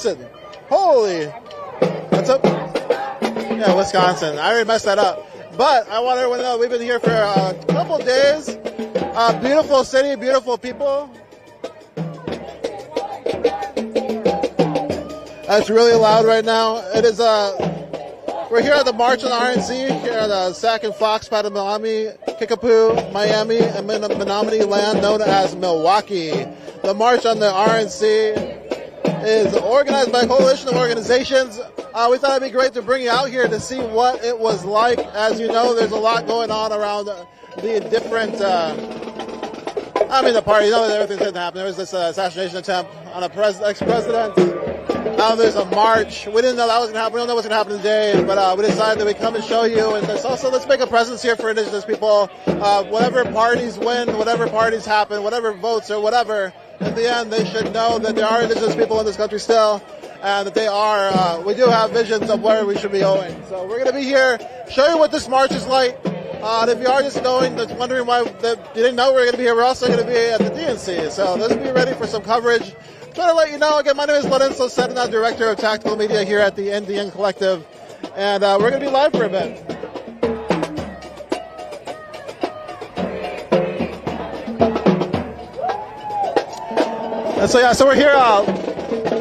Wisconsin. Holy. What's up? Yeah, Wisconsin. I already messed that up. But I want everyone to know we've been here for a couple days. Beautiful city, beautiful people. It's really loud right now. It is we're here at the March on the RNC, here at the Sac and Fox, Potawatomi, Kickapoo, Miami, and Menominee land known as Milwaukee. The March on the RNC is organized by a coalition of organizations. We thought it'd be great to bring you out here to see what it was like. As you know, there's a lot going on around the different, the party. You know, everything's going to happen. There was this assassination attempt on a ex-president. Now there's a march. We didn't know that was going to happen. We don't know what's going to happen today, but we decided that we'd come and show you. And there's also, let's make a presence here for indigenous people. Whatever parties win, whatever parties happen, whatever votes or whatever, at the end they should know that there are indigenous people in this country still, and that they are, we do have visions of where we should be going. So we're going to be here, show you what this march is like. And if you are just going, wondering why you didn't know we were going to be here, we're also going to be at the DNC. So let's be ready for some coverage. Trying to let you know, again, my name is Lorenzo Sedna, Director of Tactical Media here at the NDN Collective, and we're going to be live for a bit. And so we're here,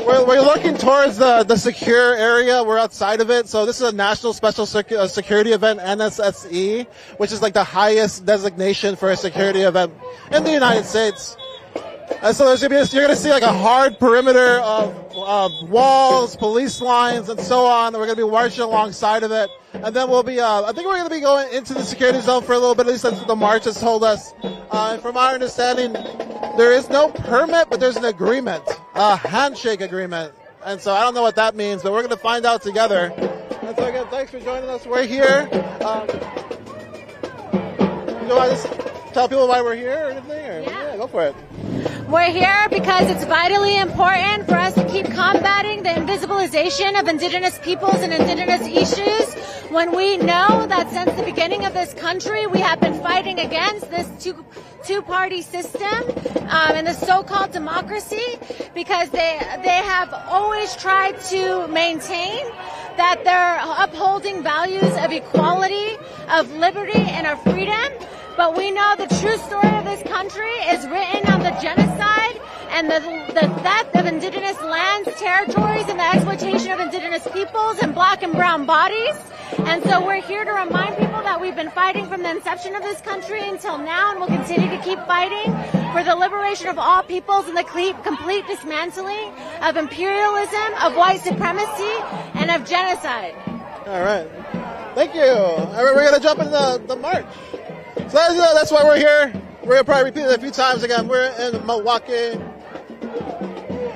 we're looking towards the secure area. We're outside of it. So this is a National Special Security Event, NSSE, which is like the highest designation for a security event in the United States. And so you're going to see like a hard perimeter of walls, police lines, and so on. We're going to be marching alongside of it. And then we'll be, I think we're going to be going into the security zone for a little bit, at least that's what the march has told us. And from our understanding, there is no permit, but there's an agreement, a handshake agreement. And so I don't know what that means, but we're going to find out together. And so again, thanks for joining us. We're here. Do I just tell people why we're here or anything? Or? Yeah, go for it. We're here because it's vitally important for us to keep combating the invisibilization of indigenous peoples and indigenous issues when we know that since the beginning of this country we have been fighting against this two-party system and the so-called democracy, because they have always tried to maintain that they're upholding values of equality, of liberty, and of freedom. But we know the true story of this country is written on the genocide and the theft of indigenous lands, territories, and the exploitation of indigenous peoples and black and brown bodies. And so we're here to remind people that we've been fighting from the inception of this country until now, and we'll continue to keep fighting for the liberation of all peoples and the complete dismantling of imperialism, of white supremacy, and of genocide. All right. Thank you. We're going to jump into the march. So that's why we're here. We're going to probably repeat it a few times again. We're in Milwaukee.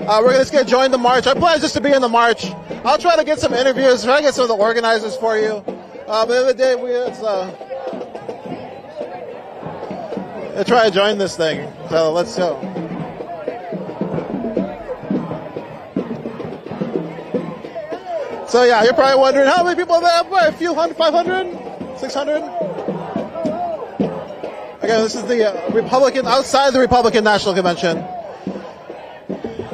We're going to join the march. Our plan is just to be in the march. I'll try to get some interviews, try to get some of the organizers for you. But at the end of the day, we'll try to join this thing. So let's go. So yeah, you're probably wondering how many people are there? What, a few hundred, 500, 600? Again, this is the Republican, outside the Republican National Convention.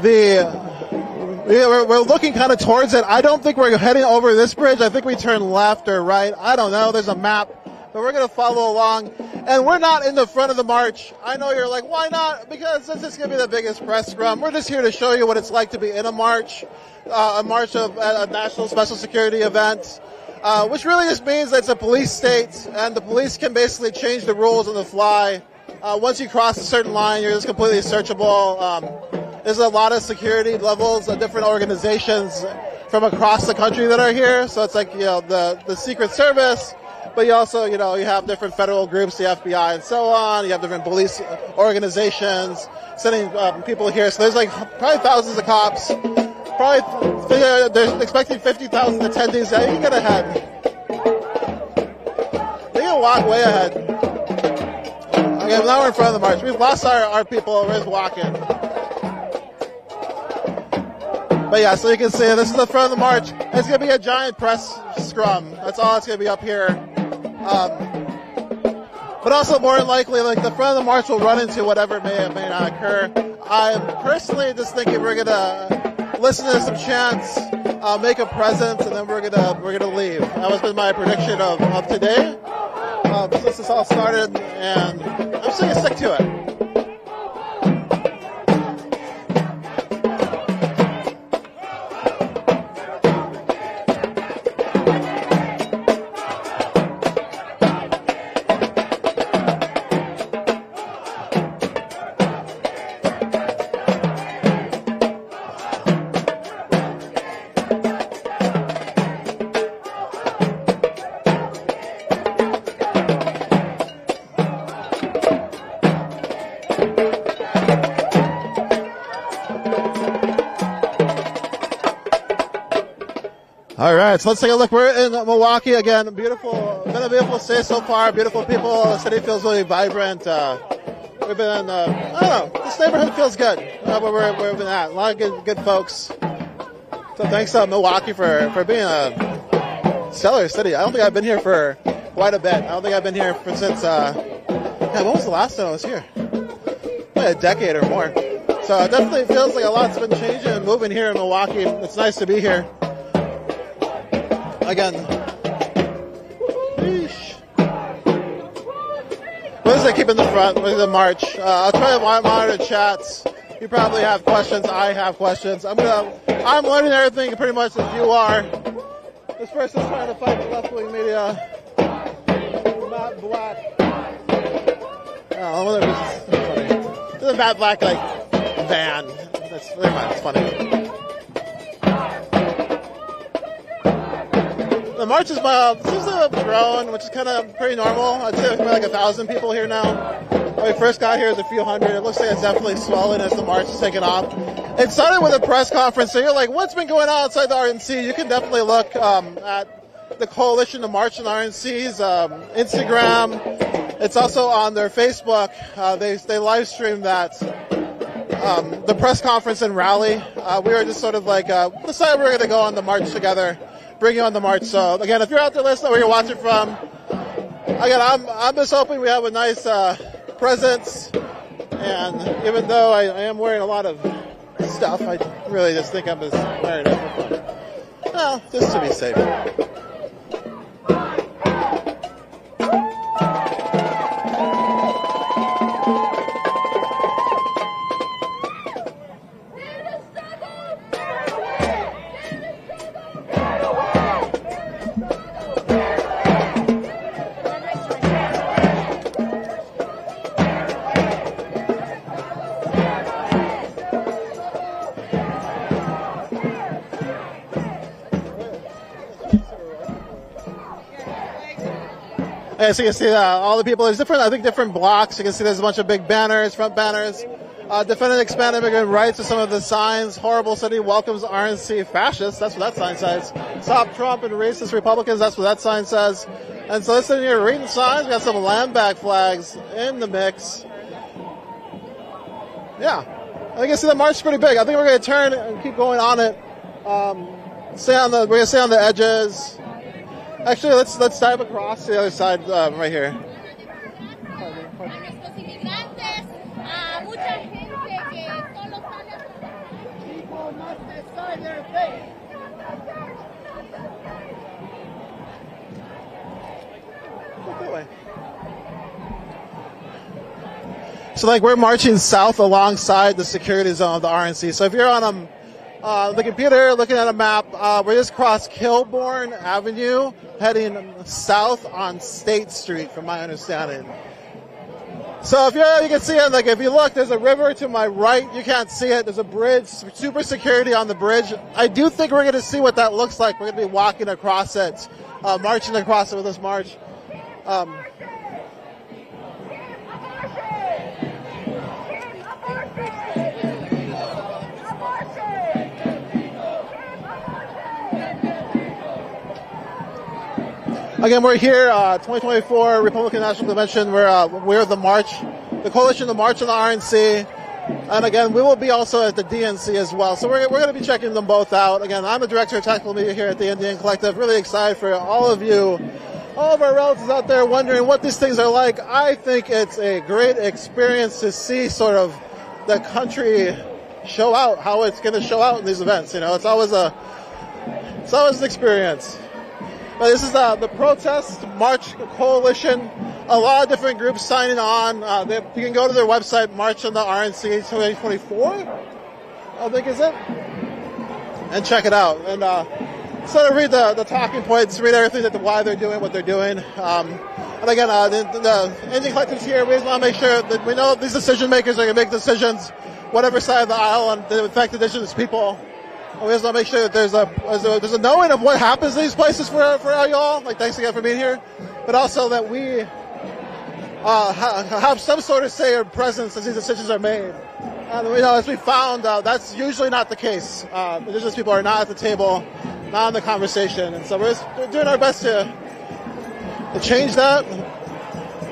We're looking kind of towards it. I don't think we're heading over this bridge. I think we turn left or right. I don't know. There's a map. But we're going to follow along. And we're not in the front of the march. I know you're like, why not? Because this is going to be the biggest press scrum. We're just here to show you what it's like to be in a march of a national special security event. Which really just means that it's a police state, and the police can basically change the rules on the fly. Once you cross a certain line, you're just completely searchable. There's a lot of security levels of different organizations from across the country that are here. So it's like, the Secret Service, but you also, you have different federal groups, the FBI and so on. You have different police organizations sending people here. So there's like probably thousands of cops. Probably they're expecting 50,000 attendees. Yeah, you can get ahead. You can walk way ahead. Okay, now we're in front of the march. We've lost our people. We're just walking. But yeah, so you can see this is the front of the march. It's going to be a giant press scrum. That's all it's going to be up here. But also more than likely, like the front of the march will run into whatever may or may not occur. I'm personally just thinking we're going to listen to some chants, make a present, and then we're gonna leave. That was been my prediction of today. Since this all started, and I'm just gonna stick to it. All right, so let's take a look. We're in Milwaukee again. Beautiful, been a beautiful city so far. Beautiful people. The city feels really vibrant. We've been, I don't know, this neighborhood feels good. Where we've been at. A lot of good folks. So thanks Milwaukee for being a stellar city. I don't think I've been here for quite a bit. I don't think I've been here since, when was the last time I was here? Like a decade or more. So it definitely feels like a lot's been changing and moving here in Milwaukee. It's nice to be here. Again, what does it keep in the front with the march? I'll try to monitor chats. You probably have questions. I have questions. I'm learning everything pretty much as you are. This person's trying to fight the left-wing media. Matt Black. I wonder if this is funny. This is a Matt Black van. Never mind. It's funny. The march is seems to have grown, which is kind of pretty normal. I'd say there's like 1,000 people here now. When we first got here, it was a few hundred. It looks like it's definitely swelling as the march is taking off. It started with a press conference, so you're like, what's been going on outside the RNC? You can definitely look at the Coalition to March on RNC's Instagram. It's also on their Facebook. They live streamed that. The press conference and rally. We were just sort of like, decided we were going to go on the march together. Bring you on the march. So again, if you're out there listening, where you're watching from, again, I'm just hoping we have a nice presence. And even though I am wearing a lot of stuff, I really just think I'm just wearing it for fun. Well, just to be safe. Yeah, so you can see all the people. There's different blocks. You can see there's a bunch of big banners, front banners. Defend and expand immigrant rights are some of the signs. Horrible city welcomes RNC fascists. That's what that sign says. Stop Trump and racist Republicans. That's what that sign says. And so listen here, reading signs. We got some land back flags in the mix. Yeah, I think you see the march is pretty big. I think we're going to turn and keep going on it. We're going to stay on the edges. Actually, let's dive across to the other side right here. So we're marching south alongside the security zone of the RNC. So if you're on the computer looking at a map, we just crossed Kilbourne Avenue, heading south on State Street, from my understanding. So you can see it, if you look, there's a river to my right. You can't see it. There's a bridge, super security on the bridge. I do think we're going to see what that looks like. We're going to be walking across it, marching across it with this march. Again, we're here, 2024 Republican National Convention. We're the march, the coalition, the march on the RNC. And again, we will be also at the DNC as well. So we're going to be checking them both out. Again, I'm the director of technical media here at the NDN Collective. Really excited for all of you, all of our relatives out there wondering what these things are like. I think it's a great experience to see sort of the country show out how it's going to show out in these events. It's always an experience. But this is the Protest March Coalition. A lot of different groups signing on. You can go to their website, March on the RNC 2024, I think is it, and check it out. And sort of read the talking points, read everything why they're doing what they're doing. And again, the Indian collectives here, we just want to make sure that we know these decision makers are going to make decisions, whatever side of the aisle, and they affect indigenous people. And we just want to make sure that there's a knowing of what happens in these places for y'all. Like, thanks again for being here, but also that we have some sort of say or presence as these decisions are made. And as we found, that's usually not the case. Indigenous people are not at the table, not in the conversation, and so we're doing our best to change that,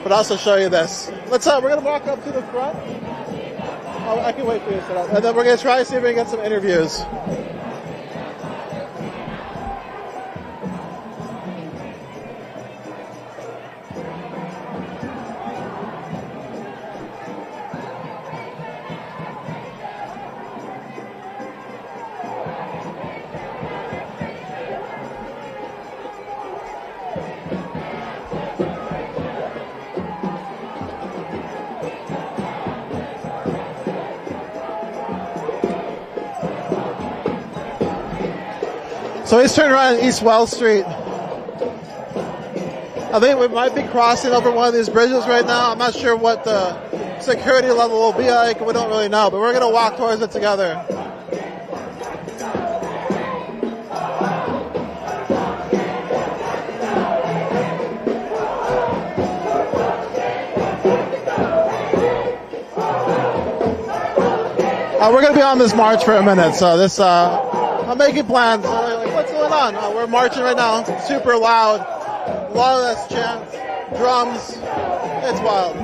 but also show you this. We're gonna walk up to the front. Oh, I can wait for you to set up, and then we're gonna try to see if we can get some interviews. So he's turning around East Wells Street. I think we might be crossing over one of these bridges right now. I'm not sure what the security level will be like. We don't really know, but we're going to walk towards it together. We're going to be on this march for a minute, so I'm making plans. What's going on? We're marching right now. It's super loud. A lot of that's chants, drums. It's wild.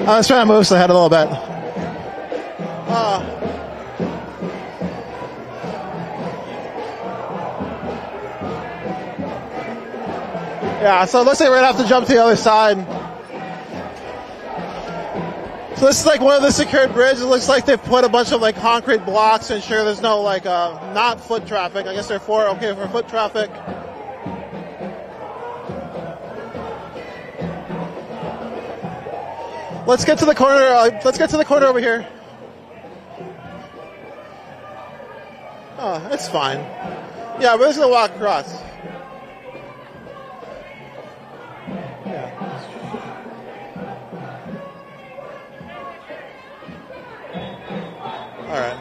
I was trying to move ahead a little bit. Yeah, so it looks like we're going to have to jump to the other side. So this is like one of the secured bridges. It looks like they've put a bunch of concrete blocks to ensure there's no not foot traffic. I guess they're okay for foot traffic. Let's get to the corner. Let's get to the corner over here. Oh, it's fine. Yeah, we're just gonna walk across. Yeah. All right.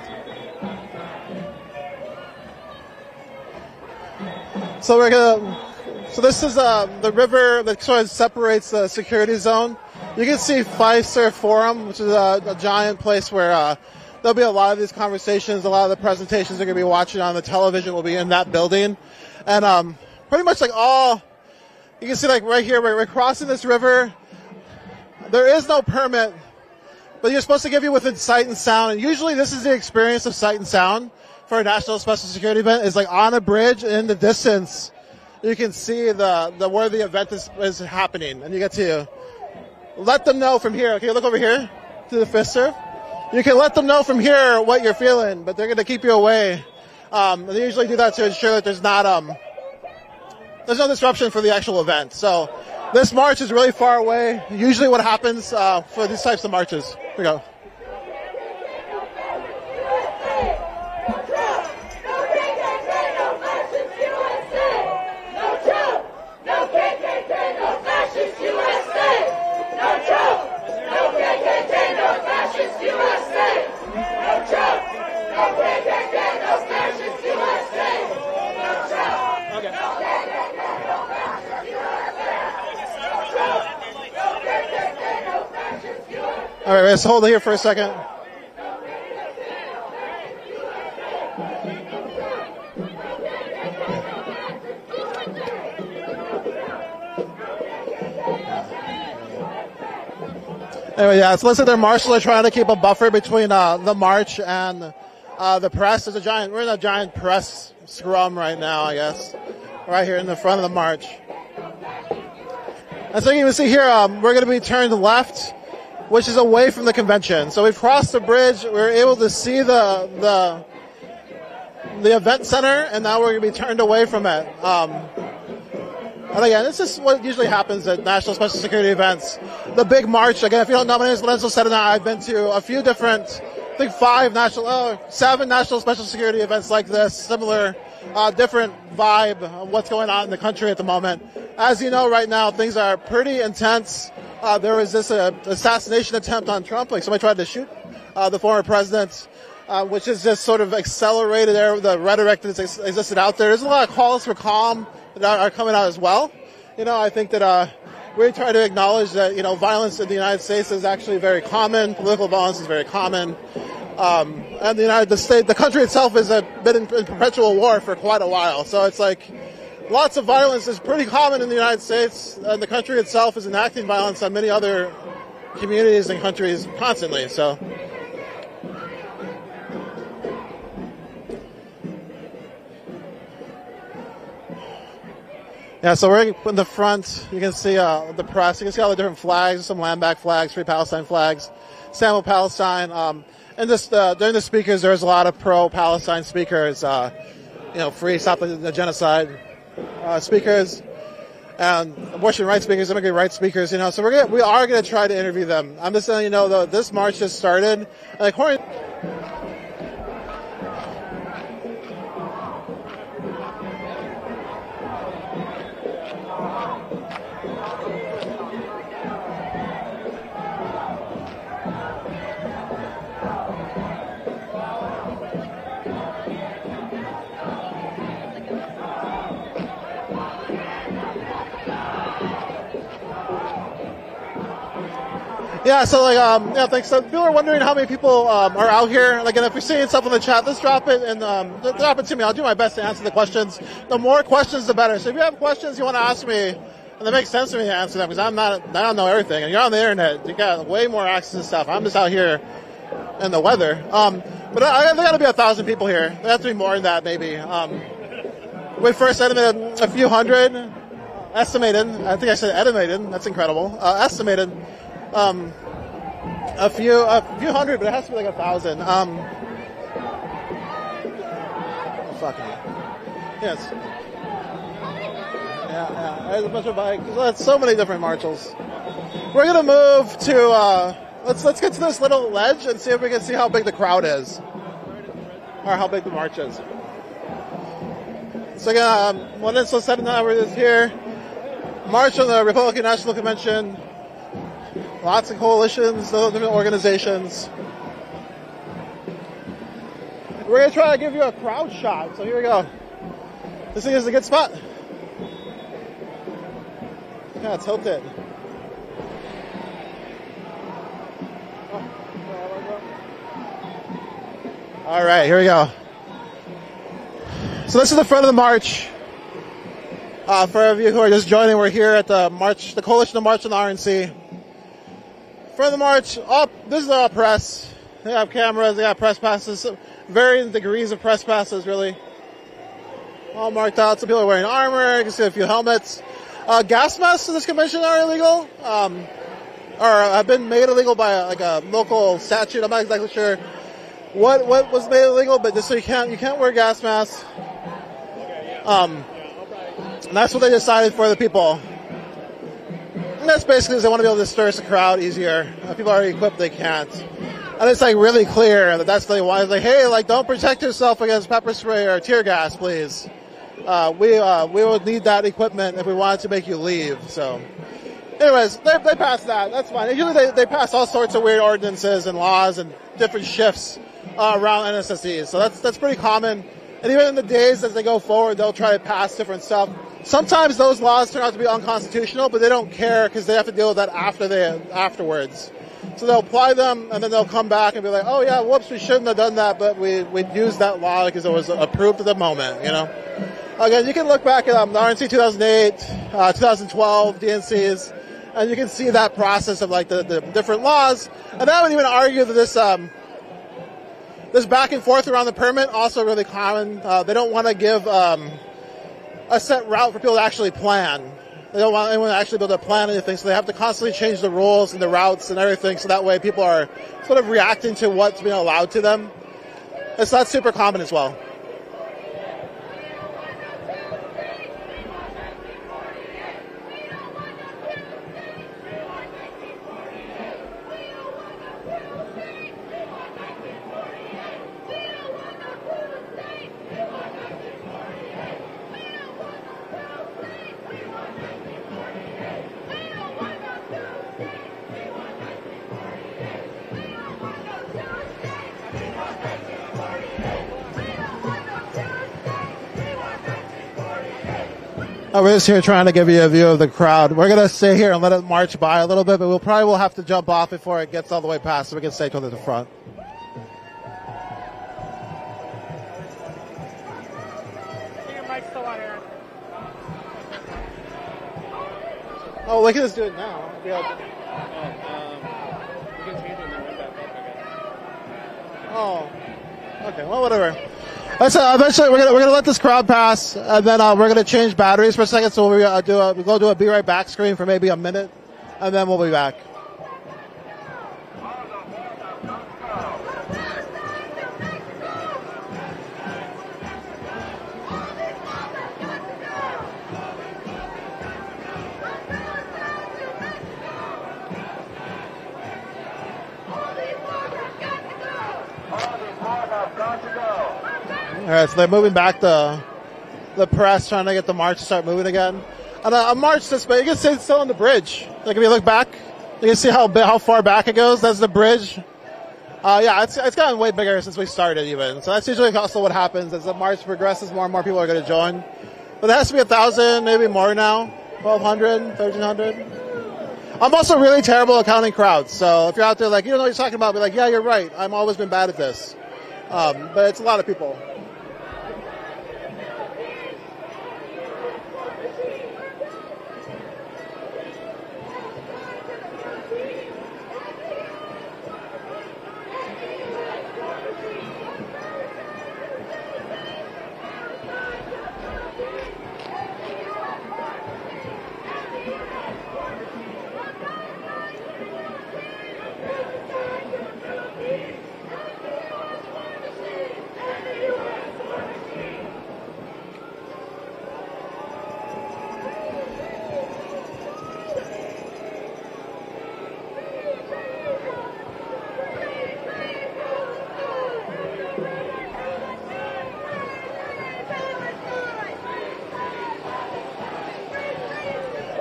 So we're gonna. So this is the river that sort of separates the security zone. You can see Fife Surf Forum, which is a giant place where there'll be a lot of these conversations. A lot of the presentations you're going to be watching on the television will be in that building. And pretty much all, you can see right here, we're crossing this river. There is no permit, but you're supposed to give you within sight and sound. And usually this is the experience of sight and sound for a national special security event, is on a bridge in the distance. You can see where the event is happening, and you get to let them know from here. Okay, look over here to the fist surf. You can let them know from here what you're feeling, but they're going to keep you away. They usually do that to ensure that there's no disruption for the actual event. So this march is really far away. Usually what happens for these types of marches. Here we go. All right, let's hold it here for a second. Anyway, yeah, so looks like their marshals are trying to keep a buffer between the march and the press. We're in a giant press scrum right now, I guess, right here in the front of the march. And so you can see here, we're going to be turned left, which is away from the convention. So we've crossed the bridge. We're able to see the event center, and now we're going to be turned away from it. And again, this is what usually happens at national special security events. The big march, again, if you don't know, my name is Lorenzo Sedana. I've been to a few different, I think 7 national special security events like this, similar, different vibe of what's going on in the country at the moment. As you know, right now, things are pretty intense. There was this assassination attempt on Trump, like somebody tried to shoot the former president, which has just sort of accelerated the rhetoric that existed out there. There's a lot of calls for calm that are coming out as well. I think that we try to acknowledge that, violence in the United States is actually very common. Political violence is very common. And the country itself has been in perpetual war for quite a while. So it's like lots of violence is pretty common in the United States, and the country itself is enacting violence on many other communities and countries constantly. So. Yeah, so we're in the front. You can see the press. You can see all the different flags, some land back flags, Free Palestine flags, Stand with Palestine. And just during the speakers, there's a lot of pro-Palestine speakers, free, stop the genocide speakers, and abortion rights speakers, immigrant rights speakers. So we are gonna try to interview them. I'm just letting you know, though, this march just started. And according. Yeah, so thanks. So people are wondering how many people are out here. And if you're seeing stuff in the chat, let's drop it and drop it to me. I'll do my best to answer the questions. The more questions, the better. So if you have questions you want to ask me, and it makes sense to me to answer them because I don't know everything. And you're on the internet, you got way more access to stuff. I'm just out here in the weather. But there got to be 1,000 people here. There have to be more than that, maybe. We first estimated a few hundred. Estimated. I think I said estimated. That's incredible. Estimated. A few hundred, but it has to be like 1,000. Fucking yes. Yeah. There's a bunch of bikes. There's so many different marshals. We're gonna move to. Let's get to this little ledge and see if we can see how big the crowd is, or how big the march is. So again, Lorenzo Sedana, we're just here. March on the Republican National Convention. Lots of coalitions, different organizations. We're going to try to give you a crowd shot. So here we go. This thing is a good spot. Yeah, tilt it. All right, here we go. So this is the front of the march. For any of you who are just joining, we're here at the march, the Coalition of March on the RNC. Front of the march, this is all press. They have cameras, they got press passes, varying degrees of press passes, really. All marked out. Some people are wearing armor, you can see a few helmets. Gas masks in this convention are illegal, or have been made illegal by a local statute. I'm not exactly sure what was made illegal, but just so you can't wear gas masks. And that's what they decided for the people. And that's basically because they want to be able to disperse the crowd easier. People are already equipped, they can't. And it's really clear that that's what they want. It's hey, don't protect yourself against pepper spray or tear gas, please. We will need that equipment if we wanted to make you leave. So, anyways, they passed that. That's fine. Usually they pass all sorts of weird ordinances and laws and different shifts around NSSEs. So that's pretty common. And even in the days as they go forward, they'll try to pass different stuff. Sometimes those laws turn out to be unconstitutional, but they don't care because they have to deal with that afterwards. So they'll apply them, and then they'll come back and be like, oh, yeah, whoops, we shouldn't have done that, but we used that law because it was approved at the moment, Again, you can look back at the RNC 2008, 2012, DNCs, And you can see that process of like the different laws. And I would even argue that this back and forth around the permit also really common. They don't want to give a set route for people to actually plan. They don't want anyone to actually be able to plan anything, so they have to constantly change the rules and the routes and everything, so that way people are sort of reacting to what's being allowed to them. And so that's super common as well. We're just here trying to give you a view of the crowd. We're going to stay here and let it march by a little bit, but we'll probably have to jump off before it gets all the way past so we can stay to the front. Your mic's still on here. Oh, we can just do it now. We can change it and then run back up again. Oh, okay. Well, whatever. Eventually, we're gonna let this crowd pass, and then we're gonna change batteries for a second. So we'll go do a be right back screen for maybe a minute, and then we'll be back. All right, so they're moving back the press, trying to get the march to start moving again. And a march this big, you can see it's still on the bridge. Like if you look back, you can see how far back it goes. That's the bridge. Yeah, it's gotten way bigger since we started even. So that's usually also what happens as the march progresses. More and more people are going to join. But it has to be 1,000, maybe more now. 1,200, 1,300. I'm also really terrible at counting crowds. So if you're out there like, you don't know what you're talking about, be like, yeah, you're right. I've always been bad at this. But it's a lot of people.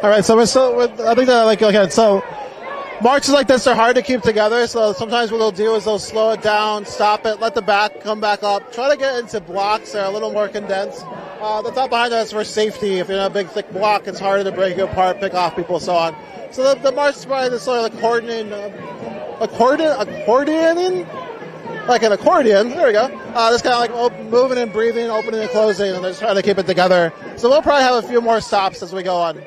All right, so I think that okay. So marches like this are hard to keep together. So sometimes what they'll do is they'll slow it down, stop it, let the back come back up, try to get into blocks that are a little more condensed. The top behind that is for safety. If you're in a big thick block, it's harder to break you apart, pick off people, so on. So the march is probably this sort of like accordioning, like an accordion. There we go. Just kind of like moving and breathing, opening and closing, and they're just trying to keep it together. So we'll probably have a few more stops as we go on.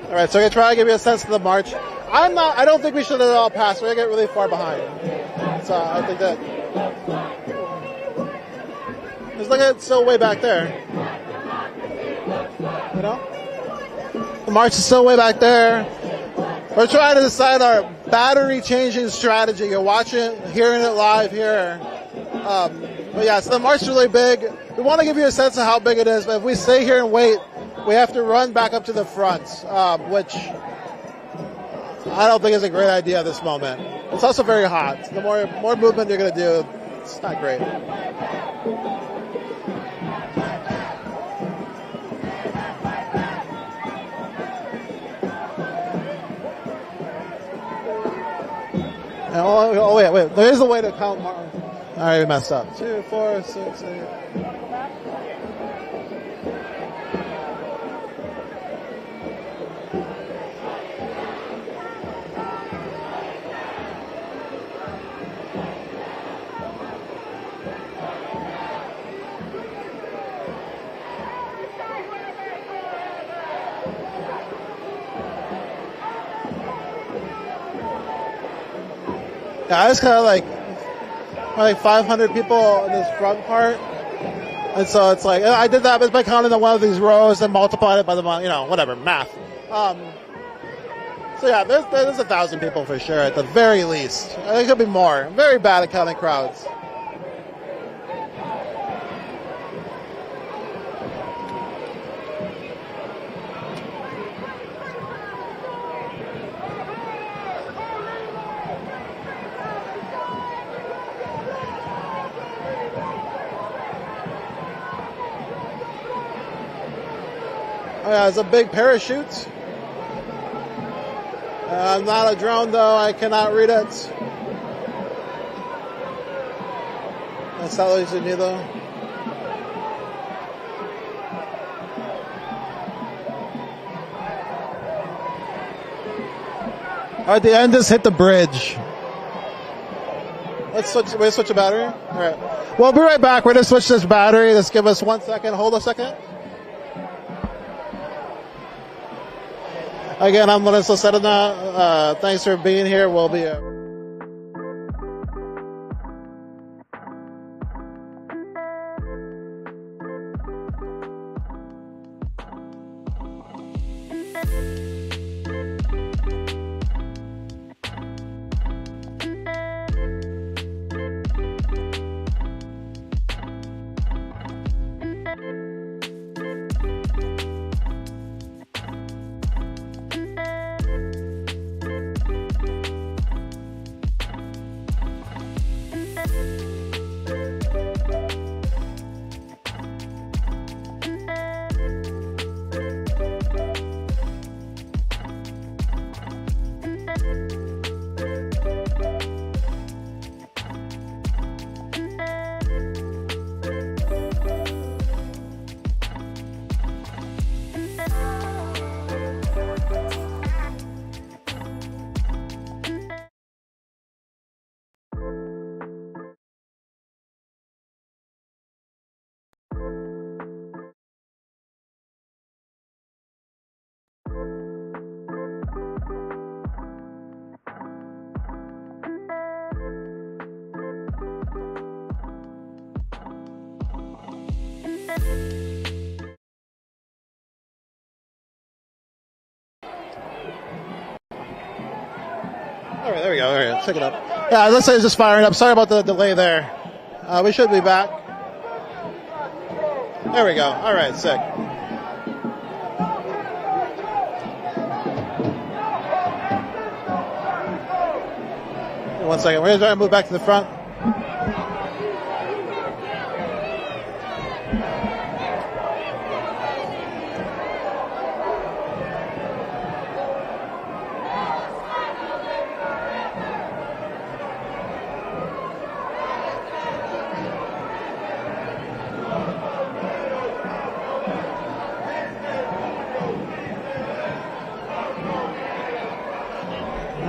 All right, so I'm going to try to give you a sense of the march. I don't think we should have all passed. We're going to get really far behind. So I think that. Just look at it still way back there. You know? The march is still way back there. We're trying to decide our battery changing strategy. You're watching, hearing it live here. But yeah, so the march is really big. We want to give you a sense of how big it is, but if we stay here and wait, we have to run back up to the front, which I don't think is a great idea at this moment. It's also very hot. The more movement you're going to do, it's not great. Oh wait. There is a way to count. right, we messed up. 2, 4, 6, 8. Yeah, I was kind of like 500 people in this front part. And so it's like, I did that by counting one of these rows and multiplied it by the, whatever, math. So yeah, there's 1,000 people for sure at the very least. I think it could be more. I'm very bad at counting crowds. Oh yeah, it's a big parachute. Not a drone though, I cannot read it. Estados Unidos. Alright, the end just hit the bridge. Let's switch the battery. Alright. We'll be right back. We're gonna switch this battery. Just give us 1 second. Hold a second. Again, I'm Melissa Sedana. Thanks for being here. We'll be... All right, there we go. All right, let's pick it up. Yeah, let's say it's just firing up. Sorry about the delay there. We should be back. There we go. All right, sick. One second. We're going to try to move back to the front.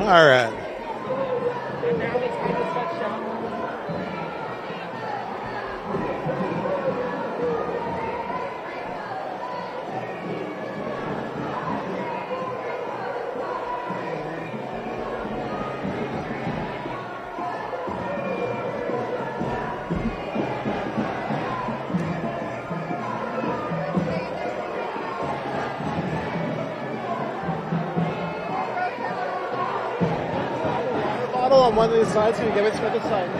All right. On one of these sides, can you give it to me this side?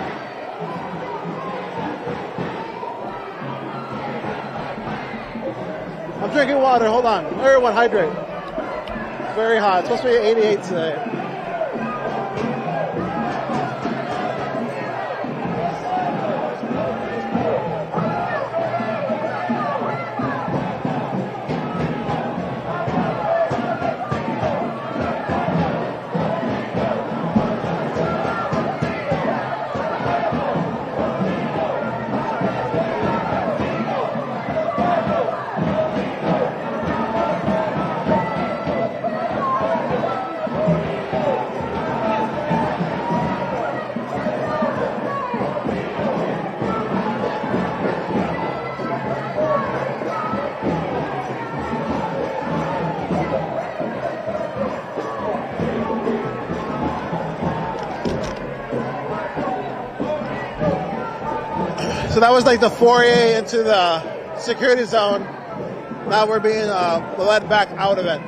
I'm drinking water, hold on. Everyone hydrate. It's very hot. It's supposed to be 88 today. that was like the foray into the security zone. Now we're being led back out of it.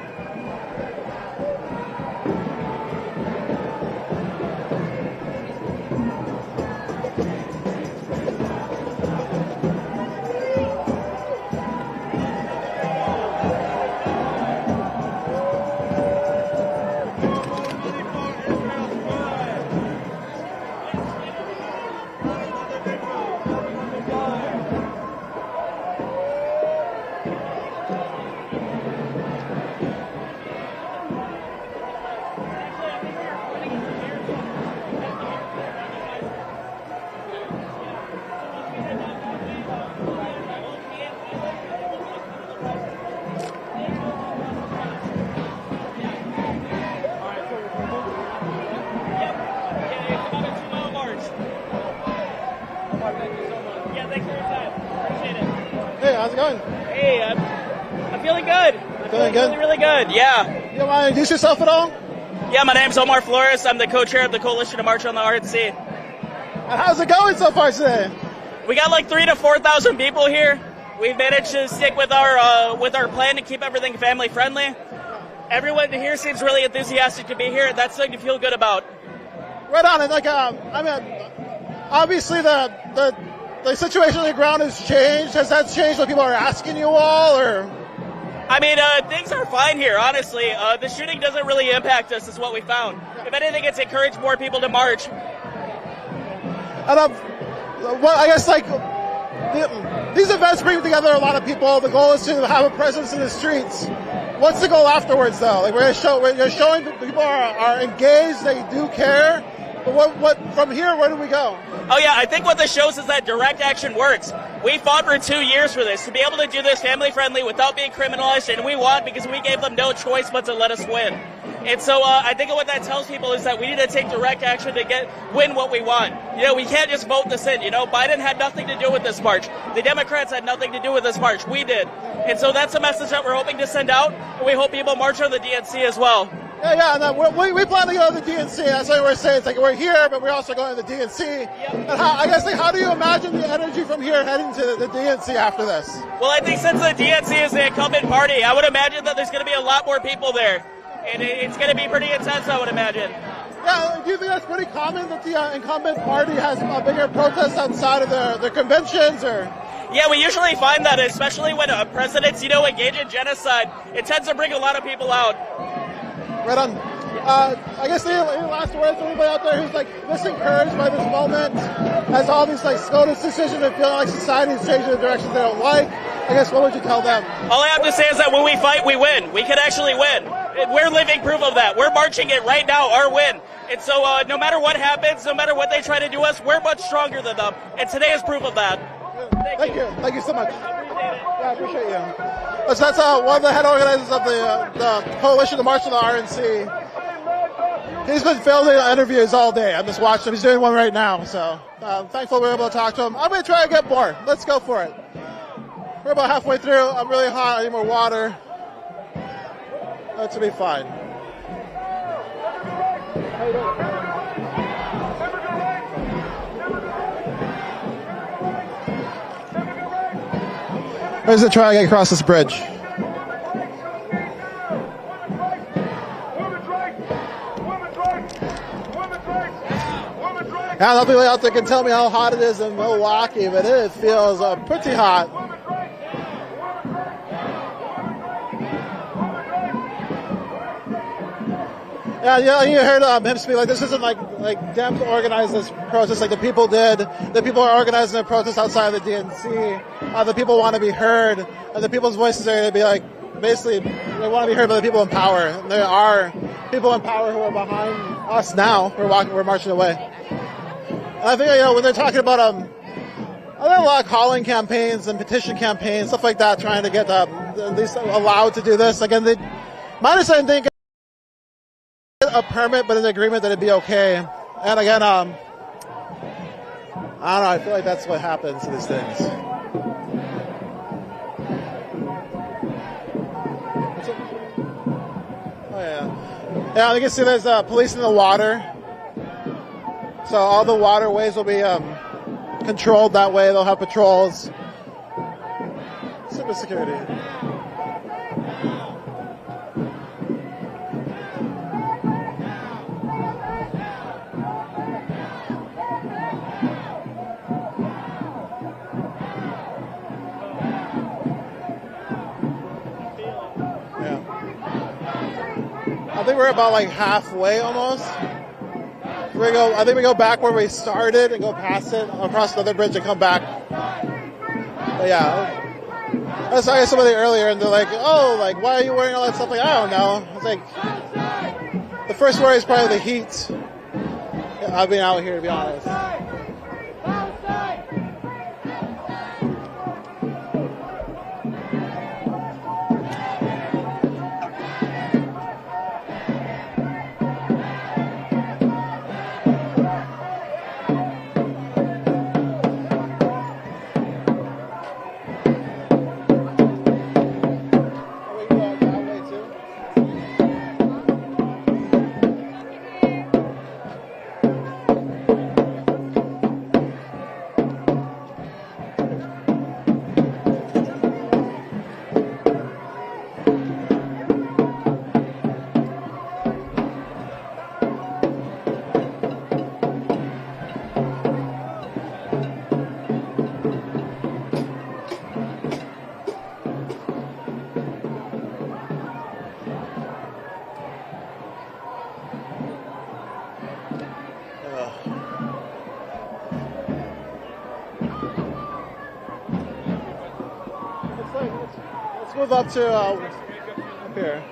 How's it going? Hey, I'm feeling good. Feeling good? Really, really good, yeah. You want to introduce yourself at all? Yeah, my name's Omar Flores. I'm the co-chair of the Coalition to March on the RNC. And how's it going so far today? We got like 3,000 to 4,000 people here. We've managed to stick with our plan to keep everything family friendly. Everyone here seems really enthusiastic to be here. That's something to feel good about. Right on. And like, I mean, obviously the situation on the ground has changed. Has that changed what people are asking you all, or? I mean, things are fine here, honestly. The shooting doesn't really impact us, is what we found. If anything, it's encouraged more people to march. And well, I guess like these events bring together a lot of people. The goal is to have a presence in the streets. What's the goal afterwards, though? Like we're showing people are engaged, they do care. But what from here? Where do we go? Oh yeah, I think what this shows is that direct action works. We fought for 2 years for this, to be able to do this family friendly without being criminalized, and we won because we gave them no choice but to let us win. And so I think what that tells people is that we need to take direct action to win what we want. You know, we can't just vote this in. You know, Biden had nothing to do with this march. The Democrats had nothing to do with this march. We did. And so that's a message that we're hoping to send out, and we hope people march on the DNC as well. Yeah, and we plan to go to the DNC. That's what we're saying. It's like we're here, but we're also going to the DNC. Yep. And how do you imagine the energy from here heading to the DNC after this? Well, I think since the DNC is the incumbent party, I would imagine that there's going to be a lot more people there. And it's going to be pretty intense, I would imagine. Yeah, do you think that's pretty common that the incumbent party has a bigger protest outside of their conventions, or? Yeah, we usually find that, especially when presidents, engage in genocide, it tends to bring a lot of people out. Right on. I guess any last words to anybody out there who's like disencouraged by this moment, has all these like SCOTUS decisions and feeling like society is changing in directions they don't like. I guess what would you tell them? All I have to say is that when we fight, we win. We can actually win. We're living proof of that. We're marching it right now, our win. And so no matter what happens, no matter what they try to do us, we're much stronger than them. And today is proof of that. Thank you. Thank you so much. Yeah, I appreciate you. So that's one of the head organizers of the Coalition to March on the RNC. He's been filming interviews all day. I'm just watching him. He's doing one right now. So I'm thankful we were able to talk to him. I'm going to try and get more. Let's go for it. We're about halfway through. I'm really hot. I need more water. That should be fine. Where's the try to get across this bridge? Yeah, nobody out there can tell me how hot it is in Milwaukee, but it feels pretty hot. Yeah, you heard him speak like this isn't like them to organize this protest like the people did. The people are organizing a protest outside of the DNC. The people want to be heard, and the people's voices are going to be like basically they want to be heard by the people in power. And there are people in power who are behind us now. We're marching away. And I think when they're talking about I think a lot of calling campaigns and petition campaigns, stuff like that, trying to get at least allowed to do this. Again, my understanding think a permit, but an agreement that it'd be okay. And again, I don't know. I feel like that's what happens to these things. Oh yeah, yeah. You can see there's police in the water, so all the waterways will be controlled that way. They'll have patrols. Super security. I think we're about like halfway almost. I think we go back where we started and go past it, across another bridge and come back. But yeah, I was talking to somebody earlier and they're like, oh, like, why are you wearing all that stuff? Like, I don't know. It's like, the first worry is probably the heat. I've been out here, to be honest. Let's move up to up here.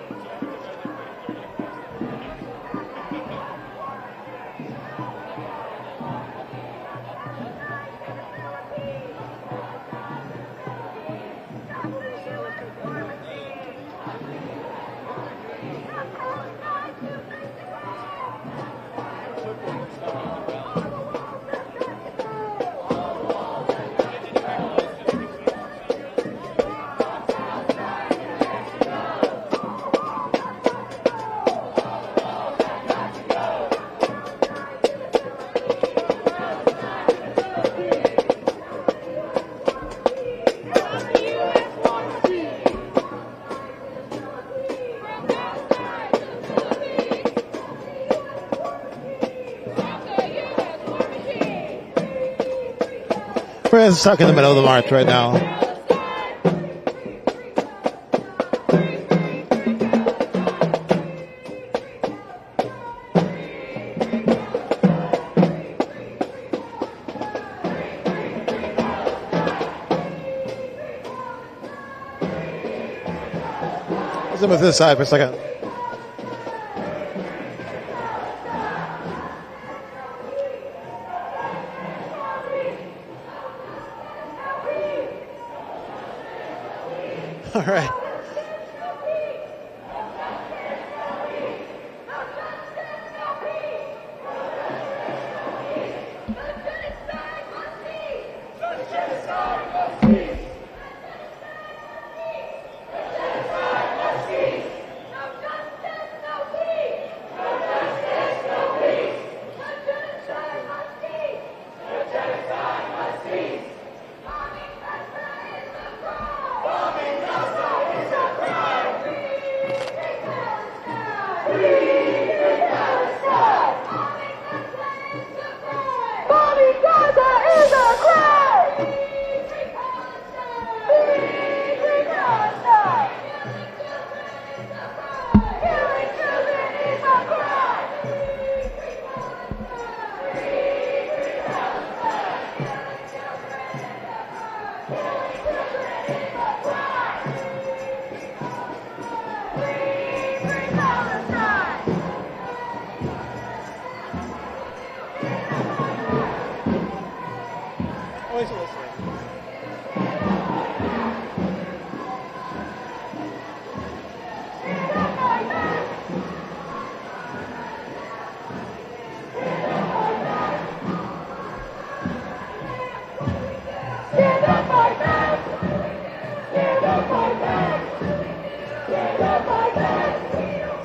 We're stuck in the middle of the march right now. Let's move to this side for a second. All right.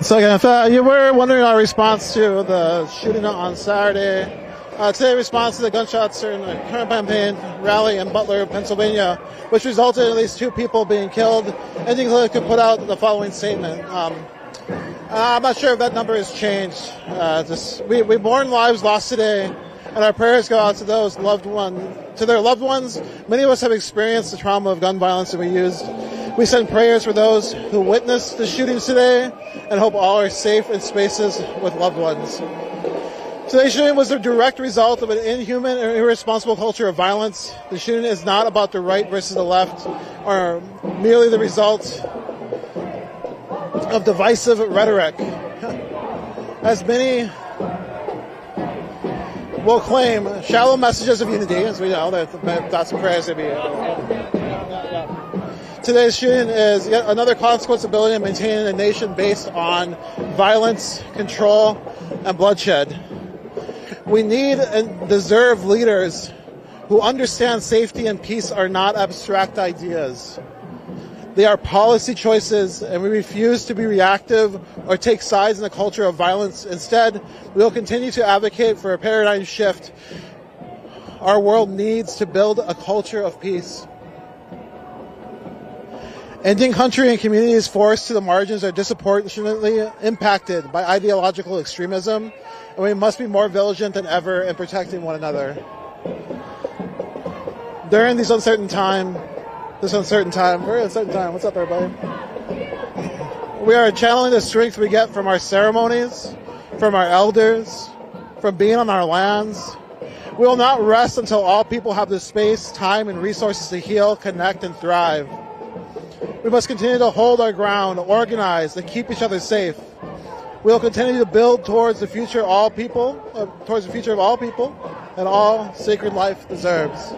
So again, if you were wondering our response to the shooting on Saturday, Today, in response to the gunshots during the current campaign rally in Butler, Pennsylvania, which resulted in at least 2 people being killed, NDN could put out the following statement. I'm not sure if that number has changed. We mourn lives lost today, and our prayers go out to those their loved ones. Many of us have experienced the trauma of gun violence, and we send prayers for those who witnessed the shootings today, and hope all are safe in spaces with loved ones. Today's shooting was the direct result of an inhuman and irresponsible culture of violence. The shooting is not about the right versus the left, or merely the result of divisive rhetoric. As many will claim, shallow messages of unity, as we know, that's prayers to be. Today's shooting is yet another consequence of building and maintaining a nation based on violence, control, and bloodshed. We need and deserve leaders who understand safety and peace are not abstract ideas. They are policy choices, and we refuse to be reactive or take sides in a culture of violence. Instead, we will continue to advocate for a paradigm shift. Our world needs to build a culture of peace. Indian country and communities forced to the margins are disproportionately impacted by ideological extremism, and we must be more vigilant than ever in protecting one another. During this uncertain time, what's up, everybody? We are channeling the strength we get from our ceremonies, from our elders, from being on our lands. We will not rest until all people have the space, time, and resources to heal, connect, and thrive. We must continue to hold our ground, organize, and keep each other safe. We will continue to build towards the future of all people, and all sacred life deserves.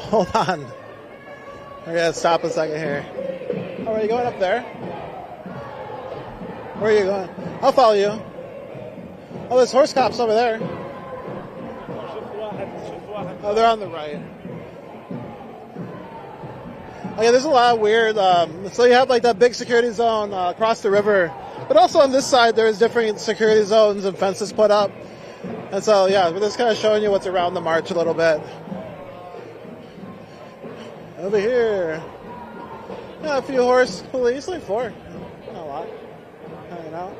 Hold on. I gotta stop a second here. Oh, are you going up there? Where are you going? I'll follow you. Oh, there's horse cops over there. Oh, they're on the right. Oh, yeah, there's a lot of weird. So you have like that big security zone across the river, but also on this side there's different security zones and fences put up. And so yeah, we're just kind of showing you what's around the march a little bit. Over here, yeah, a few horse police, like 4, not a lot, hanging out.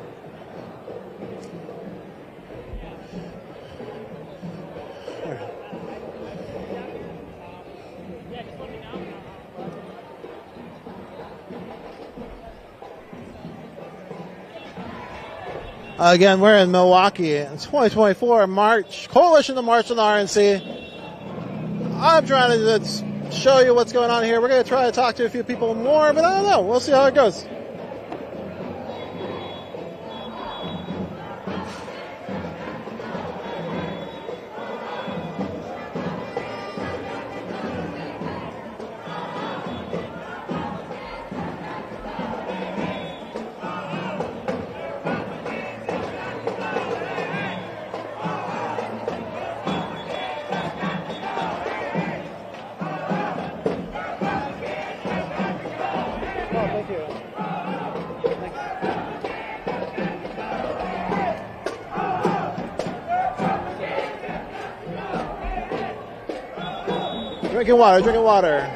Again, we're in Milwaukee. It's 2024 March, Coalition to March on the RNC. I'm trying to show you what's going on here. We're going to try to talk to a few people more, but I don't know. We'll see how it goes. Thank you. Drinking water, drinking water.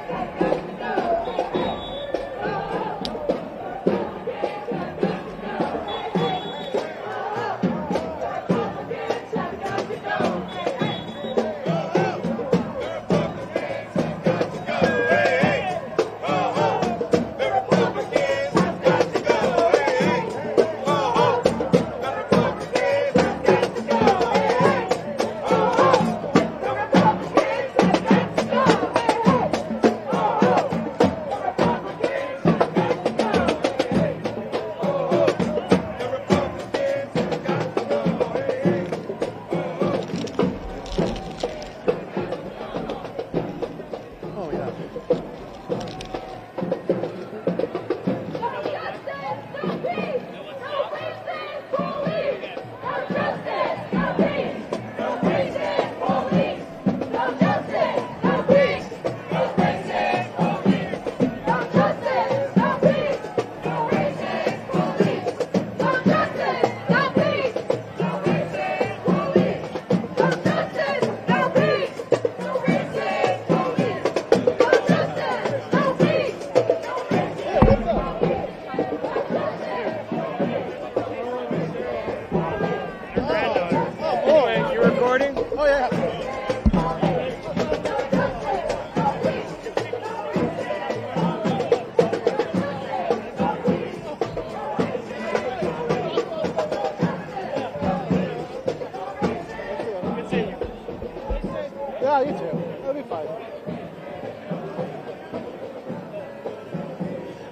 Yeah, you too. It'll be fine.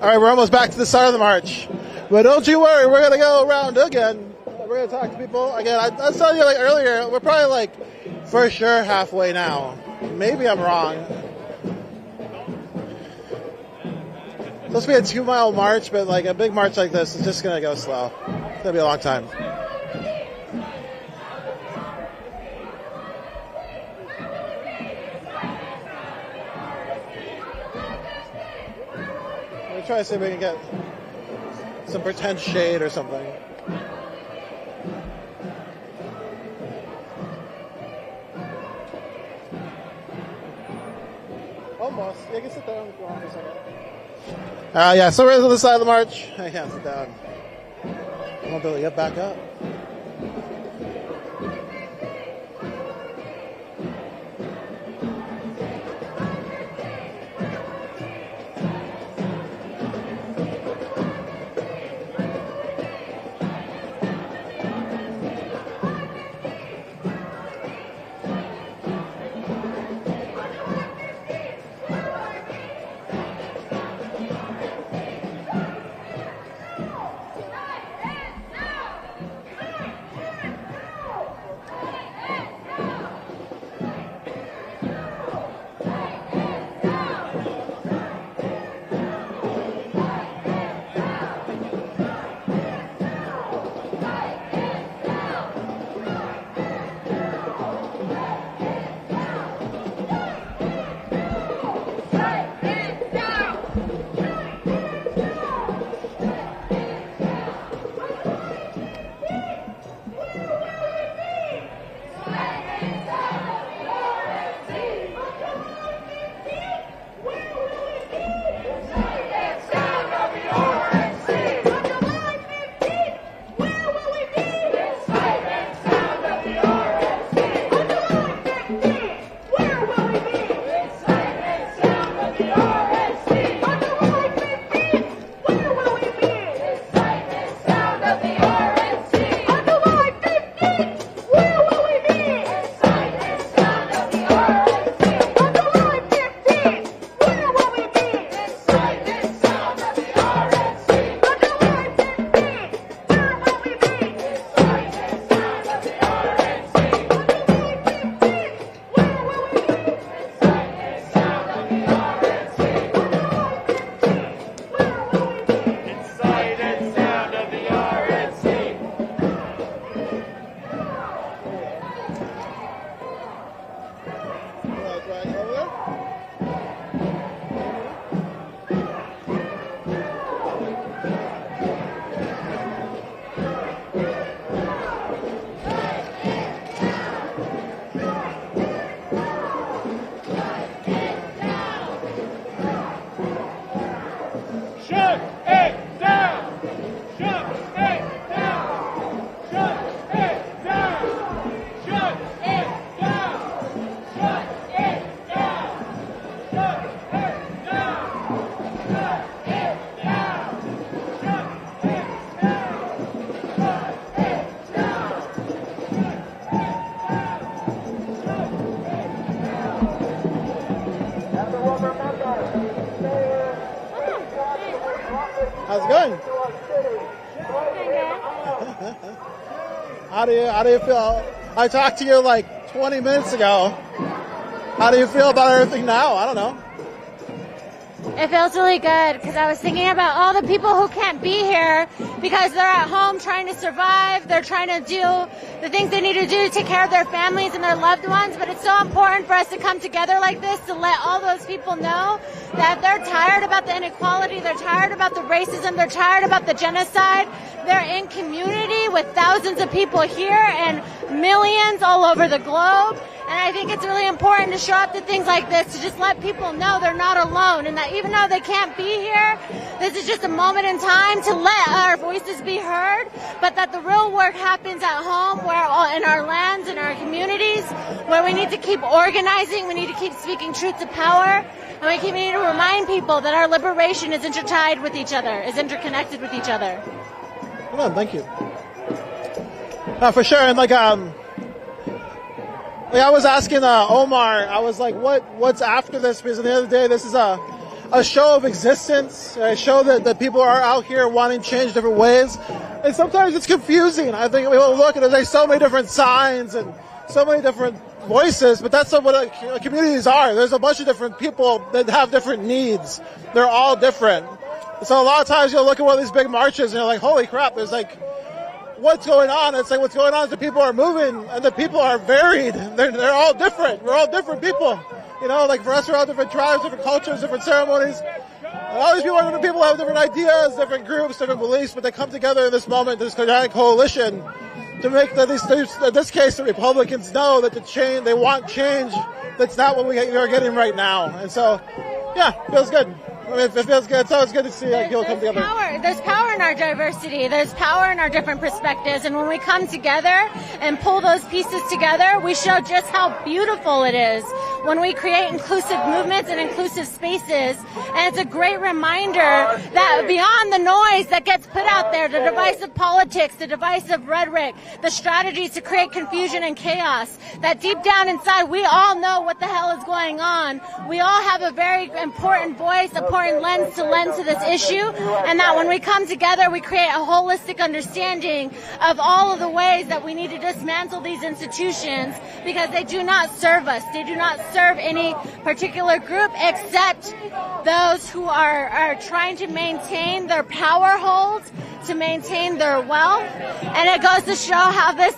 All right, we're almost back to the start of the march. But don't you worry, we're going to go around again. We're going to talk to people. Again, I was telling you earlier, we're probably for sure halfway now. Maybe I'm wrong. It's supposed to be a 2-mile march, but a big march like this is just going to go slow. It's going to be a long time. Try to see if we can get some pretend shade or something. Almost. Yeah, you can sit down if you want for a second. Yeah, so we're on the side of the march. I can't sit down. I won't be able to get back up. Shut it down! Shut it down! Shut it down! Shut it down! Shut it down! Shut it down! Shut it down! Shut it down! Shut it down! How's it going? How do you feel? I talked to you like 20 minutes ago. How do you feel about everything now? I don't know. It feels really good because I was thinking about all the people who can't be here because they're at home trying to survive. They're trying to do the things they need to do to take care of their families and their loved ones. But it's so important for us to come together like this to let all those people know that they're tired about the inequality. They're tired about the racism. They're tired about the genocide. They're in community with thousands of people here and millions all over the globe. And I think it's really important to show up to things like this to just let people know they're not alone and that even though they can't be here, this is just a moment in time to let our voices be heard, but that the real work happens at home, where in our lands, in our communities, where we need to keep organizing, we need to keep speaking truth to power, and we need to remind people that our liberation is intertied with each other, is interconnected with each other. Well, thank you. For sure, and I was asking Omar, I was like, what's after this? Because at the end of the day, this is a show of existence, a show that people are out here wanting change different ways. And sometimes it's confusing. I think people look and there's so many different signs and so many different voices, but that's what communities are. There's a bunch of different people that have different needs. They're all different. So a lot of times you'll look at one of these big marches and you're like, holy crap, there's like, what's going on? It's like what's going on is the people are moving and the people are varied. They're all different. We're all different people. You know, like for us, we're all different tribes, different cultures, different ceremonies. And all these people are different people, have different ideas, different groups, different beliefs, but they come together in this moment, this giant coalition, to make in this case the Republicans know that they want change. That's not what we are getting right now. And so, yeah, it feels good. I mean, it feels good. It's always good to see people come together. There's power in our diversity. There's power in our different perspectives. And when we come together and pull those pieces together, we show just how beautiful it is when we create inclusive movements and inclusive spaces. And it's a great reminder that beyond the noise that gets put out there, the divisive politics, the divisive rhetoric, the strategies to create confusion and chaos, that deep down inside, we all know what the hell is going on. We all have a very important voice, important lens to this issue, and that when we come together, we create a holistic understanding of all of the ways that we need to dismantle these institutions because they do not serve us. They do not serve any particular group except those who are trying to maintain their power holds, to maintain their wealth. And it goes to show how this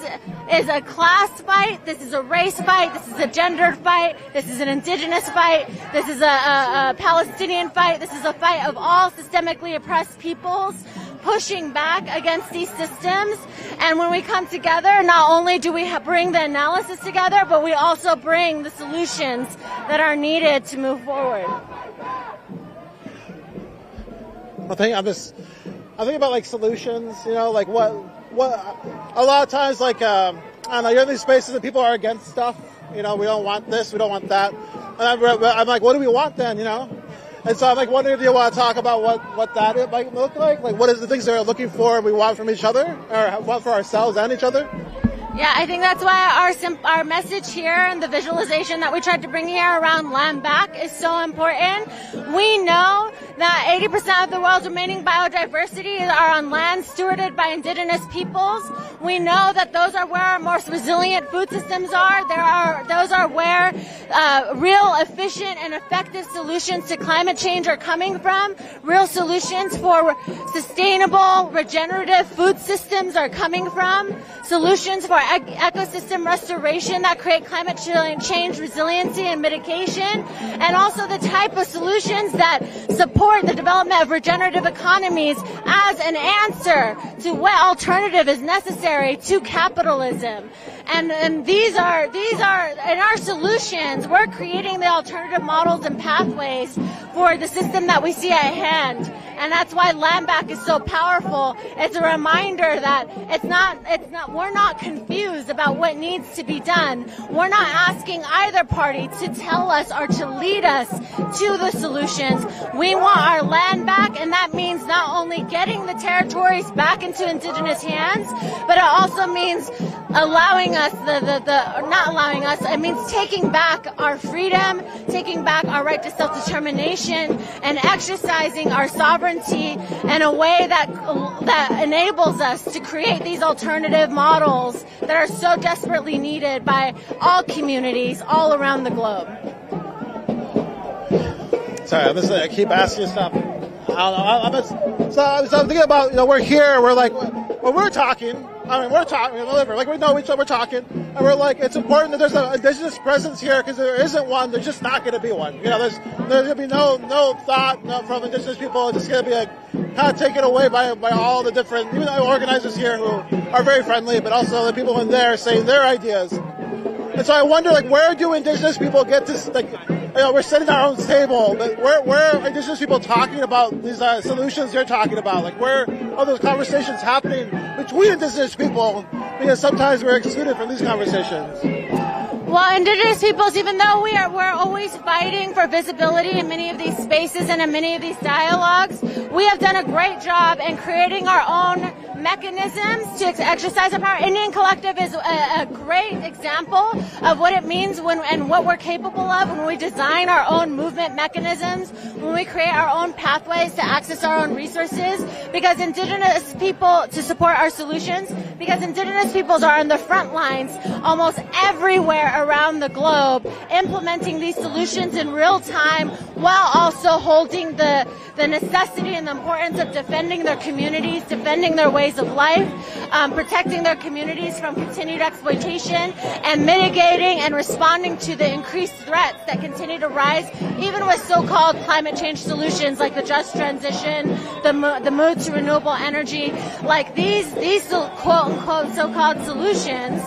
is a class fight, this is a race fight, this is a gendered fight, this is an indigenous fight, this is a Palestinian fight, this is a fight of all systemically oppressed peoples pushing back against these systems. And when we come together, not only do we bring the analysis together, but we also bring the solutions that are needed to move forward. I think about like solutions, you know, like what a lot of times, like I don't know, you're in these spaces and people are against stuff, you know, we don't want this, we don't want that, and I'm like, what do we want then, you know? And so I'm like wondering if you want to talk about what that might look like what is the things that we're looking for and we want from each other, or want for ourselves and each other. Yeah, I think that's why our message here and the visualization that we tried to bring here around Land Back is so important. We know that 80% of the world's remaining biodiversity are on land stewarded by indigenous peoples. We know that those are where our most resilient food systems are. Those are where real efficient and effective solutions to climate change are coming from. Real solutions for sustainable, regenerative food systems are coming from. Solutions for ecosystem restoration that create climate change resiliency and mitigation, and also the type of solutions that support the development of regenerative economies as an answer to what alternative is necessary to capitalism. And these are in our solutions, we're creating the alternative models and pathways for the system that we see at hand. And that's why Land Back is so powerful. It's a reminder that we're not confused about what needs to be done. We're not asking either party to tell us or to lead us to the solutions. We want our land back, and that means not only getting the territories back into Indigenous hands, but it also means allowing us it means taking back our freedom, taking back our right to self-determination, and exercising our sovereignty in a way that enables us to create these alternative models that are so desperately needed by all communities all around the globe. Sorry, I keep asking you stuff. I don't know. So I'm thinking about, we're here, we're like, when we're talking, like we know each other, we're talking, and we're like, it's important that there's an Indigenous presence here, because if there isn't one, there's just not going to be one. There's going to be no thought from Indigenous people. It's just going to be kind of taken away by all the different, even the organizers here who are very friendly, but also the people in there saying their ideas. And so I wonder, where do Indigenous people get to, we're sitting at our own table, but where are Indigenous people talking about these solutions you're talking about? Where are those conversations happening between Indigenous people? Because sometimes we're excluded from these conversations. Well, Indigenous peoples, even though we're always fighting for visibility in many of these spaces and in many of these dialogues, we have done a great job in creating our own mechanisms to exercise our power. Indian Collective is a great example of what it means and what we're capable of when we design our own movement mechanisms, when we create our own pathways to access our own resources, because Indigenous people, to support our solutions, because Indigenous peoples are on the front lines almost everywhere around the globe, implementing these solutions in real time, while also holding the necessity and the importance of defending their communities, defending their ways of life, protecting their communities from continued exploitation, and mitigating and responding to the increased threats that continue to rise, even with so-called climate change solutions like the just transition, the move to renewable energy. These quote-unquote so-called solutions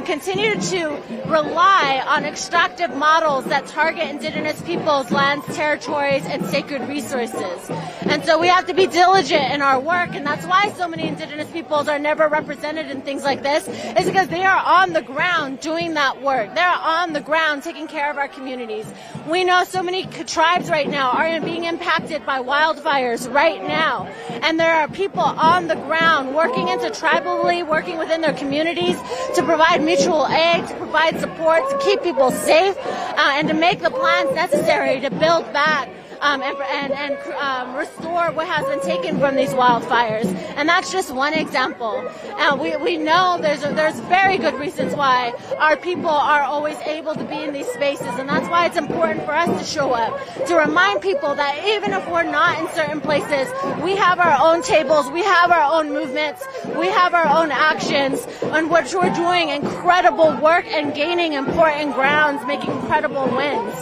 continue to rely on extractive models that target Indigenous peoples, lands, territories, and sacred resources. And so we have to be diligent in our work, and that's why so many Indigenous peoples are never represented in things like this, is because they are on the ground doing that work. They're on the ground taking care of our communities. We know so many tribes right now are being impacted by wildfires right now, and there are people on the ground working tribally, working within their communities to provide mutual aid, to provide support, to keep people safe, and to make the plans necessary to build back and restore what has been taken from these wildfires. And that's just one example. And we know there's very good reasons why our people are always able to be in these spaces, and that's why it's important for us to show up, to remind people that even if we're not in certain places, we have our own tables, we have our own movements, we have our own actions on which we're doing incredible work and gaining important grounds, making incredible wins.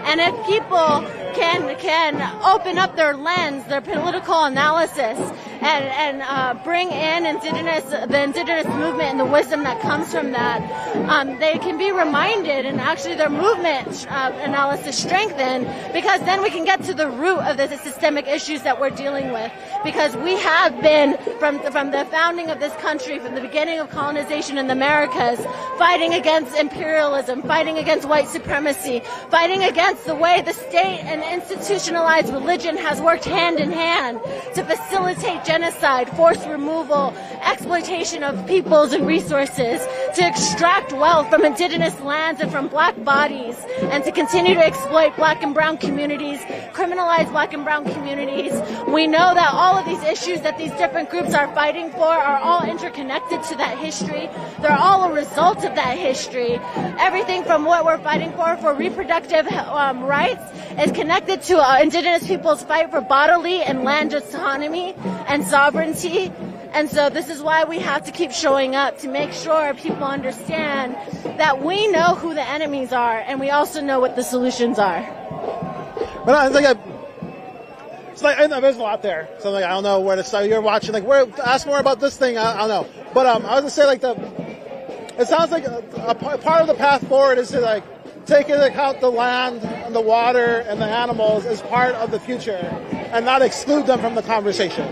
And if people can open up their lens, their political analysis, and bring in the Indigenous movement and the wisdom that comes from that, they can be reminded, and actually their movement analysis strengthened, because then we can get to the root of the systemic issues that we're dealing with. Because we have been, from the founding of this country, from the beginning of colonization in the Americas, fighting against imperialism, fighting against white supremacy, fighting against the way the state and institutionalized religion has worked hand in hand to facilitate genocide, forced removal, exploitation of peoples and resources, to extract wealth from Indigenous lands and from black bodies, and to continue to exploit black and brown communities, criminalize black and brown communities. We know that all of these issues that these different groups are fighting for are all interconnected to that history. They're all a result of that history. Everything from what we're fighting for reproductive rights, is connected to Indigenous people's fight for bodily and land autonomy and sovereignty. And so this is why we have to keep showing up, to make sure people understand that we know who the enemies are, and we also know what the solutions are. But I think there's a lot there. So I don't know where to start. You're watching, ask more about this thing. I don't know. But I was gonna say, it sounds like a part of the path forward is to take into account the land and the water and the animals as part of the future and not exclude them from the conversation.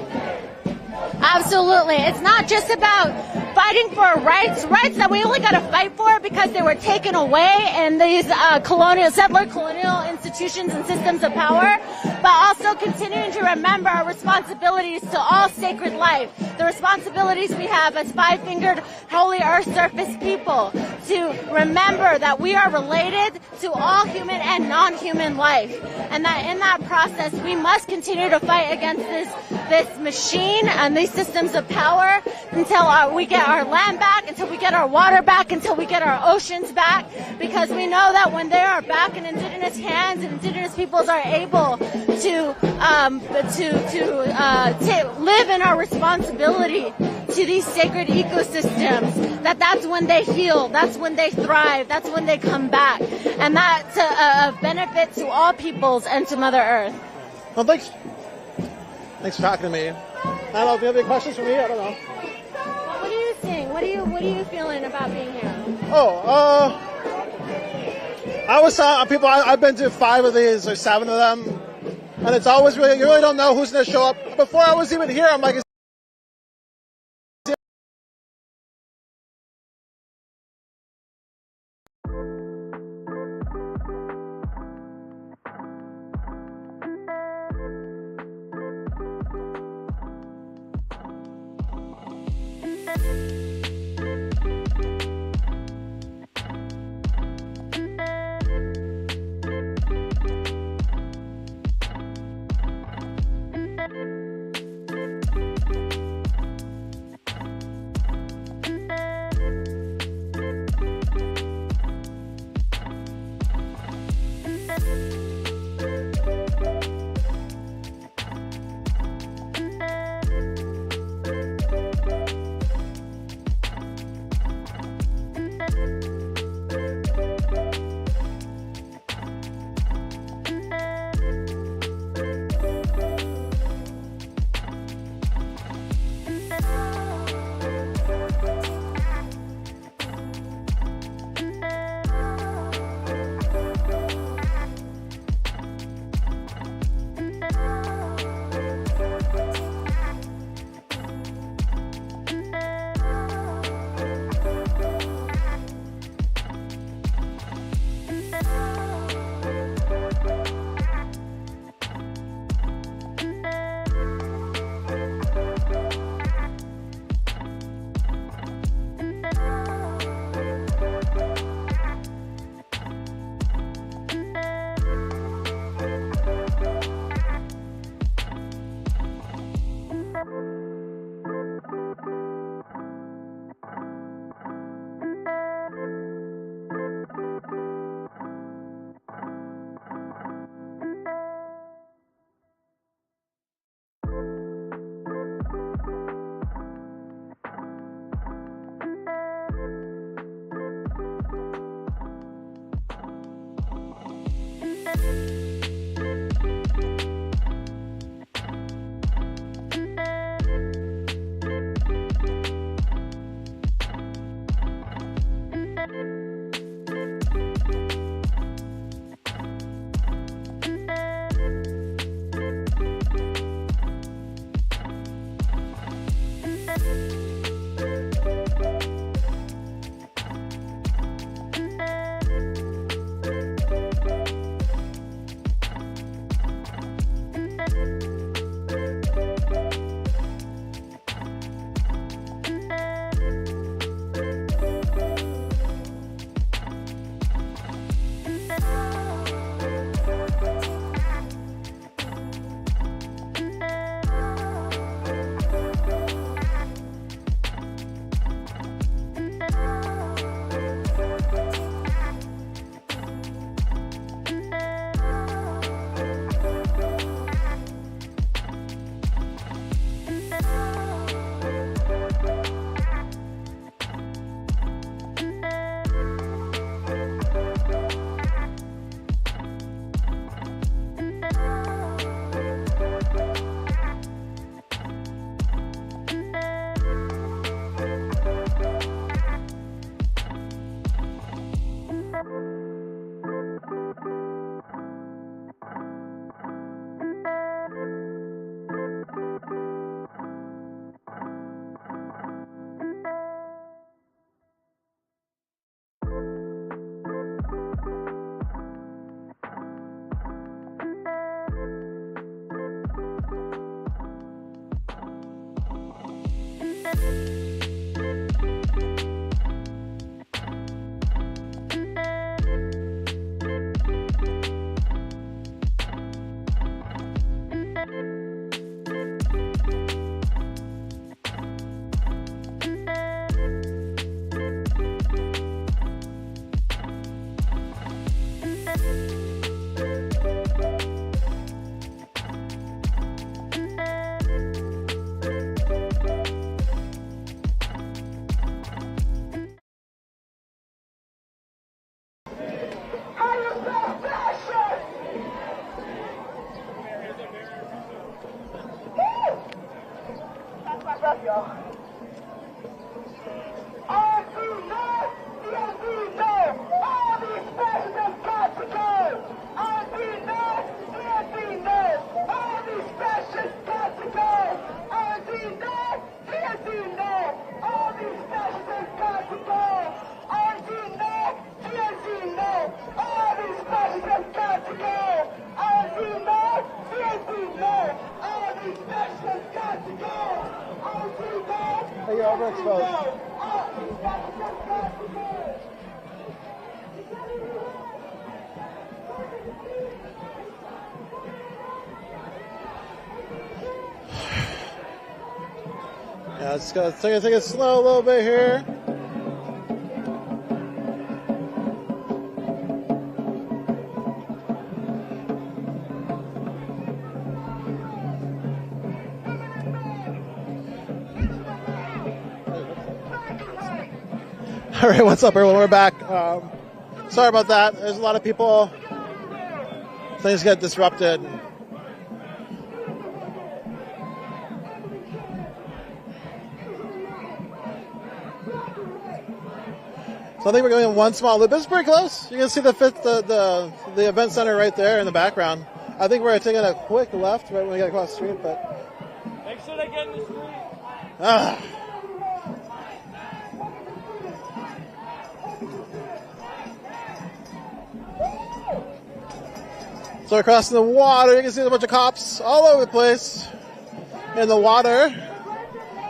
Absolutely. It's not just about fighting for rights that we only got to fight for because they were taken away in these settler colonial institutions and systems of power, but also continuing to remember our responsibilities to all sacred life, the responsibilities we have as five-fingered holy earth surface people to remember that we are related to all human and non-human life, and that in that process we must continue to fight against this machine and these systems of power until we get our land back, until we get our water back, until we get our oceans back, because we know that when they are back in indigenous hands and indigenous peoples are able to live in our responsibility to these sacred ecosystems, that's when they heal, that's when they thrive, that's when they come back, and that's a benefit to all peoples and to Mother Earth. Well, thanks for talking to me. I don't know if you have any questions for me. I don't know. What are you seeing? What are you feeling about being here? I was telling people I've been to 5 of these or 7 of them, and it's always you really don't know who's going to show up. Before I was even here, I'm like, You're overexposed. Yeah, let's go. Take it slow a little bit here. All right, what's up, everyone? We're back. Sorry about that. There's a lot of people. Things get disrupted. So I think we're going in one small loop. It's pretty close. You can see the event center right there in the background. I think we're taking a quick left right when we get across the street, but Make sure they get in the street. So across the water, you can see a bunch of cops all over the place in the water.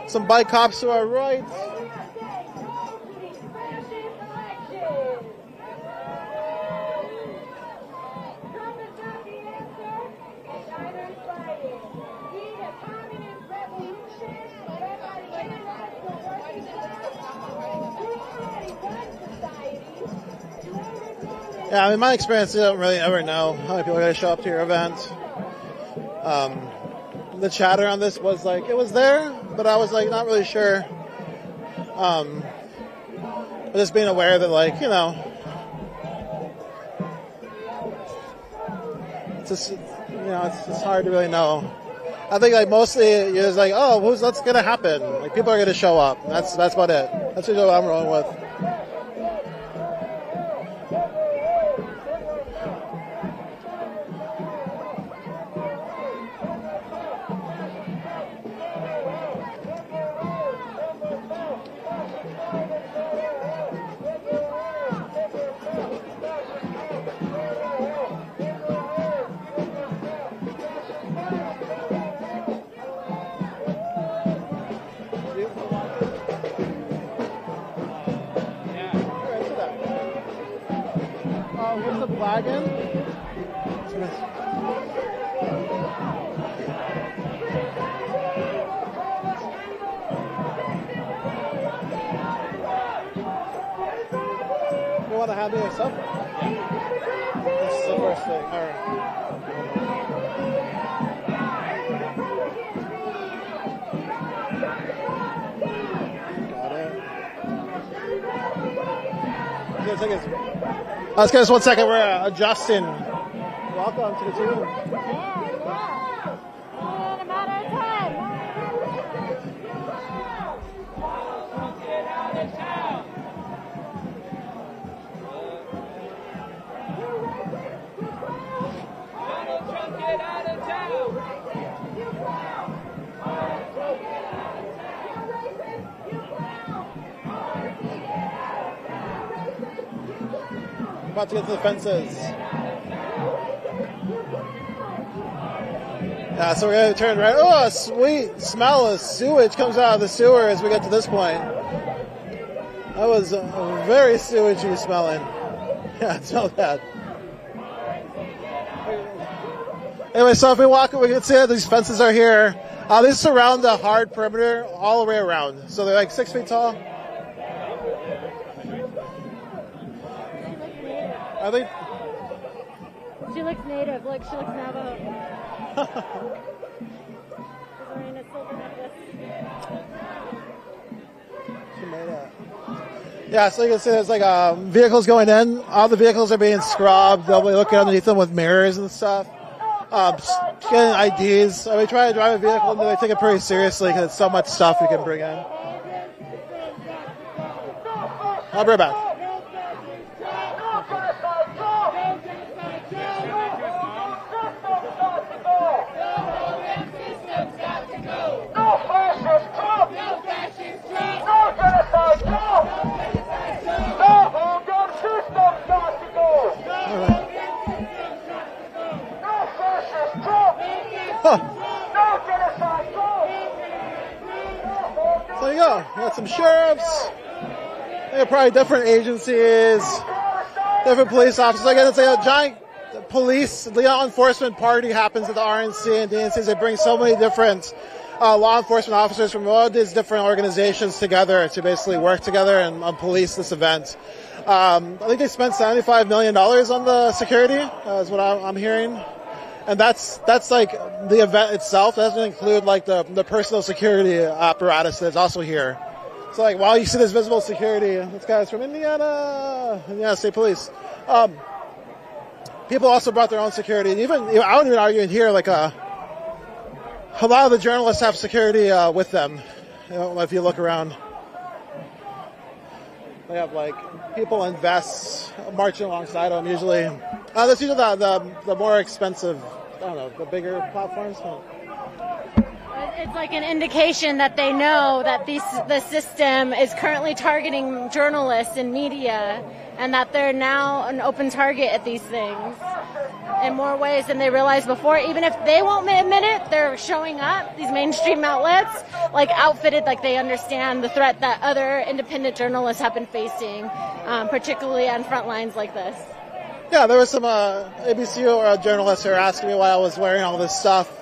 Some bike cops to our right. Yeah, I mean, my experience, you don't really ever know how many people are going to show up to your event. The chatter on this was like, it was there, but I was like, not really sure. Just being aware that, like, you know, it's just, it's just hard to really know. I think, like, mostly you're just like, oh, what's going to happen? Like, people are going to show up. That's about it. That's usually what I'm rolling with. Wagon. You want to have it yourself? Yeah. This is the first thing. All right. Got it. Let's get us 1 second. We're adjusting. Welcome to the team. In a matter of time. Get out of town. Donald Trump, get out of town. About to get to the fences. Yeah, so we're going to turn right. Oh, a sweet smell of sewage comes out of the sewer as we get to this point. That was very sewagey smelling. Yeah, it smelled bad. Anyway, so if we walk, we can see that these fences are here. These surround the hard perimeter all the way around. So they're like 6 feet tall. I think She looks native. Look, she looks Navajo. She's wearing a silver necklace. she made it. Yeah, so you can see there's like vehicles going in. All the vehicles are being scrubbed. They'll be looking underneath them with mirrors and stuff. getting IDs. We try to drive a vehicle, and they take it pretty seriously because it's so much stuff you can bring in. I'll be right back. So there you go. You got some sheriffs. They got probably different agencies, different police officers. Again, it's like a giant police, law enforcement party happens at the RNC and DNCs. They bring so many different law enforcement officers from all these different organizations together to basically work together and police this event. I think they spent $75 million on the security, is what I'm hearing. And that's like the event itself. That doesn't include like the personal security apparatus that's also here. So like while you see this visible security, this guy's from Indiana State Police. People also brought their own security, and even I wouldn't even argue in here like a lot of the journalists have security with them. If you look around, they have like people in vests marching alongside them. Usually, that's usually the more expensive. I don't know, the bigger platforms. It's like an indication that they know that the system is currently targeting journalists and media, and that they're now an open target at these things in more ways than they realized before. Even if they won't admit it, they're showing up, these mainstream outlets, like outfitted like they understand the threat that other independent journalists have been facing, particularly on front lines like this. Yeah, there was some ABC journalists who were asking me why I was wearing all this stuff.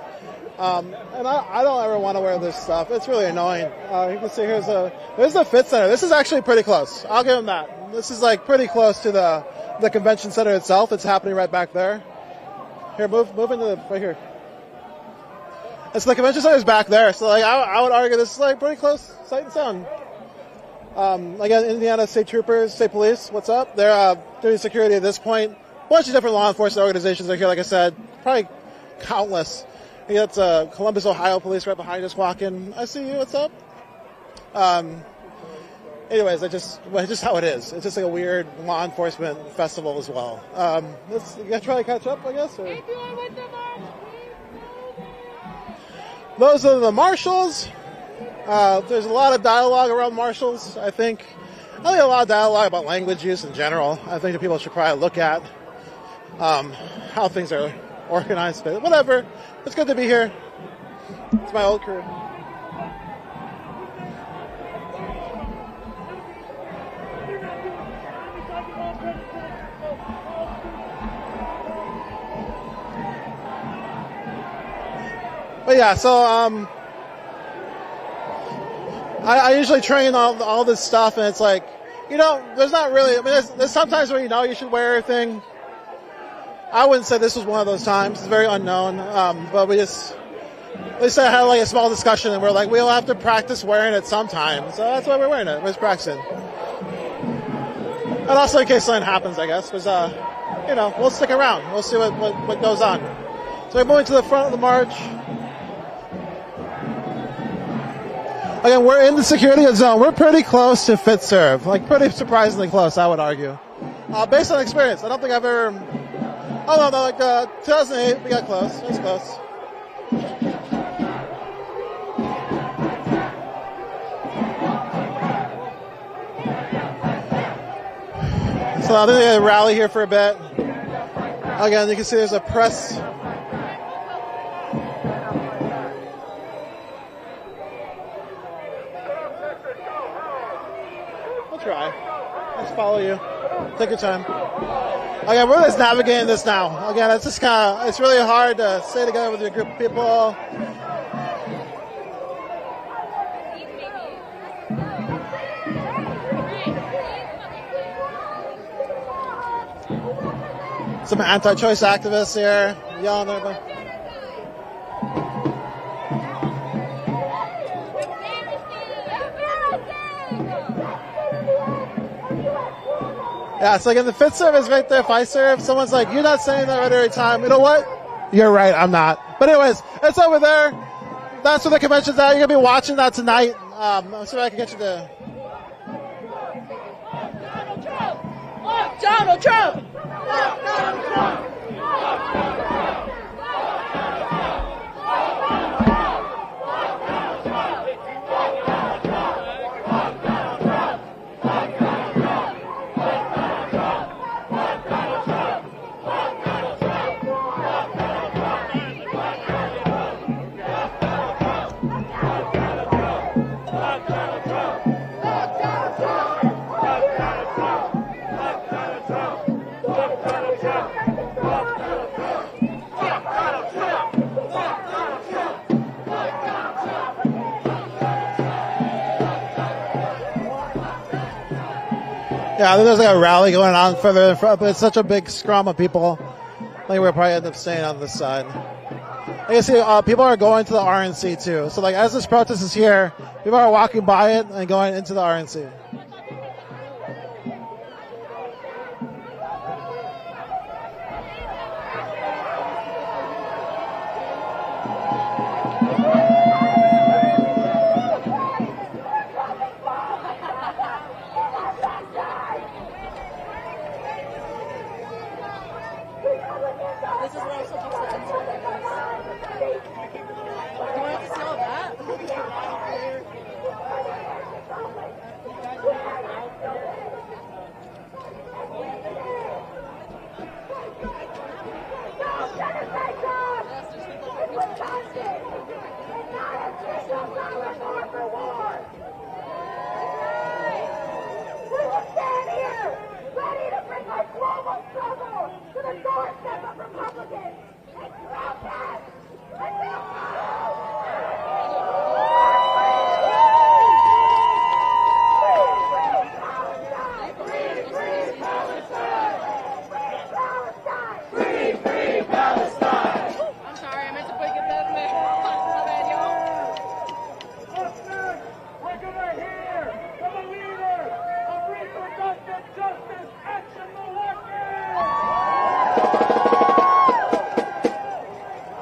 And I don't ever want to wear this stuff. It's really annoying. You can see there's the Fit Center. This is actually pretty close. I'll give them that. This is like pretty close to the convention center itself. It's happening right back there. Here, move into right here. And so the convention center is back there. So like I would argue this is like pretty close, sight and sound. Again, Indiana State Troopers, State Police, what's up? They're doing security at this point. A bunch of different law enforcement organizations are here, like I said. Probably countless. You got Columbus, Ohio Police right behind us walking. I see you, what's up? Anyways, that's just how it is. It's just like a weird law enforcement festival as well. You gotta try to catch up, I guess? Or? Those are the marshals. There's a lot of dialogue around marshals, I think a lot of dialogue about language use in general. I think that people should probably look at how things are organized. But whatever. It's good to be here. It's my old crew. But yeah, so I usually train all this stuff, and it's like, there's not really, there's sometimes where you should wear everything. I wouldn't say this was one of those times. It's very unknown, but we had like a small discussion, and we're like, we'll have to practice wearing it sometime, so that's why we're wearing it. We're just practicing. And also in case something happens, I guess, because, we'll stick around. We'll see what goes on. So we're moving to the front of the march. Again, we're in the security zone. We're pretty close to FitServe, like pretty surprisingly close, I would argue. Based on experience, I don't think I've ever. Oh no, like 2008, we got close. That's close. So I think they had a rally here for a bit. Again, you can see there's a press. Try. Let's follow you. Take your time. Okay, we're just navigating this now. Again, it's just it's really hard to stay together with a group of people. Some anti-choice activists here yelling at everybody. Yeah, it's like in the FitServe is right there. If I serve, someone's like, you're not saying that right every time. You know what? You're right, I'm not. But anyways, it's over there. That's where the convention's at. You're going to be watching that tonight. I'll see if I can get you to... Donald Trump! Yeah, I think there's like a rally going on further in front, but it's such a big scrum of people. I think we'll probably end up staying on this side. I can see people are going to the RNC too. So like as this protest is here, people are walking by it and going into the RNC.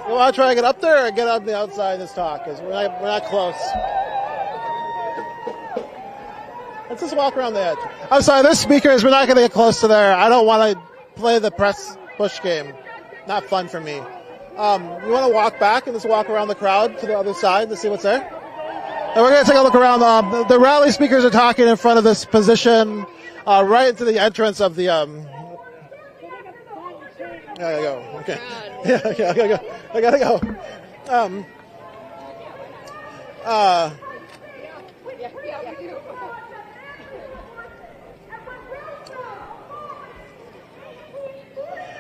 Want to try to get up there or get on the outside of this talk? Because we're not close. Let's just walk around the edge. I'm sorry, there's speakers. We're not going to get close to there. I don't want to play the press push game. Not fun for me. You want to walk back and just walk around the crowd to the other side to see what's there? And we're going to take a look around. The rally speakers are talking in front of this position, right into the entrance of the... I gotta go. Okay. Yeah, I gotta go. I gotta go.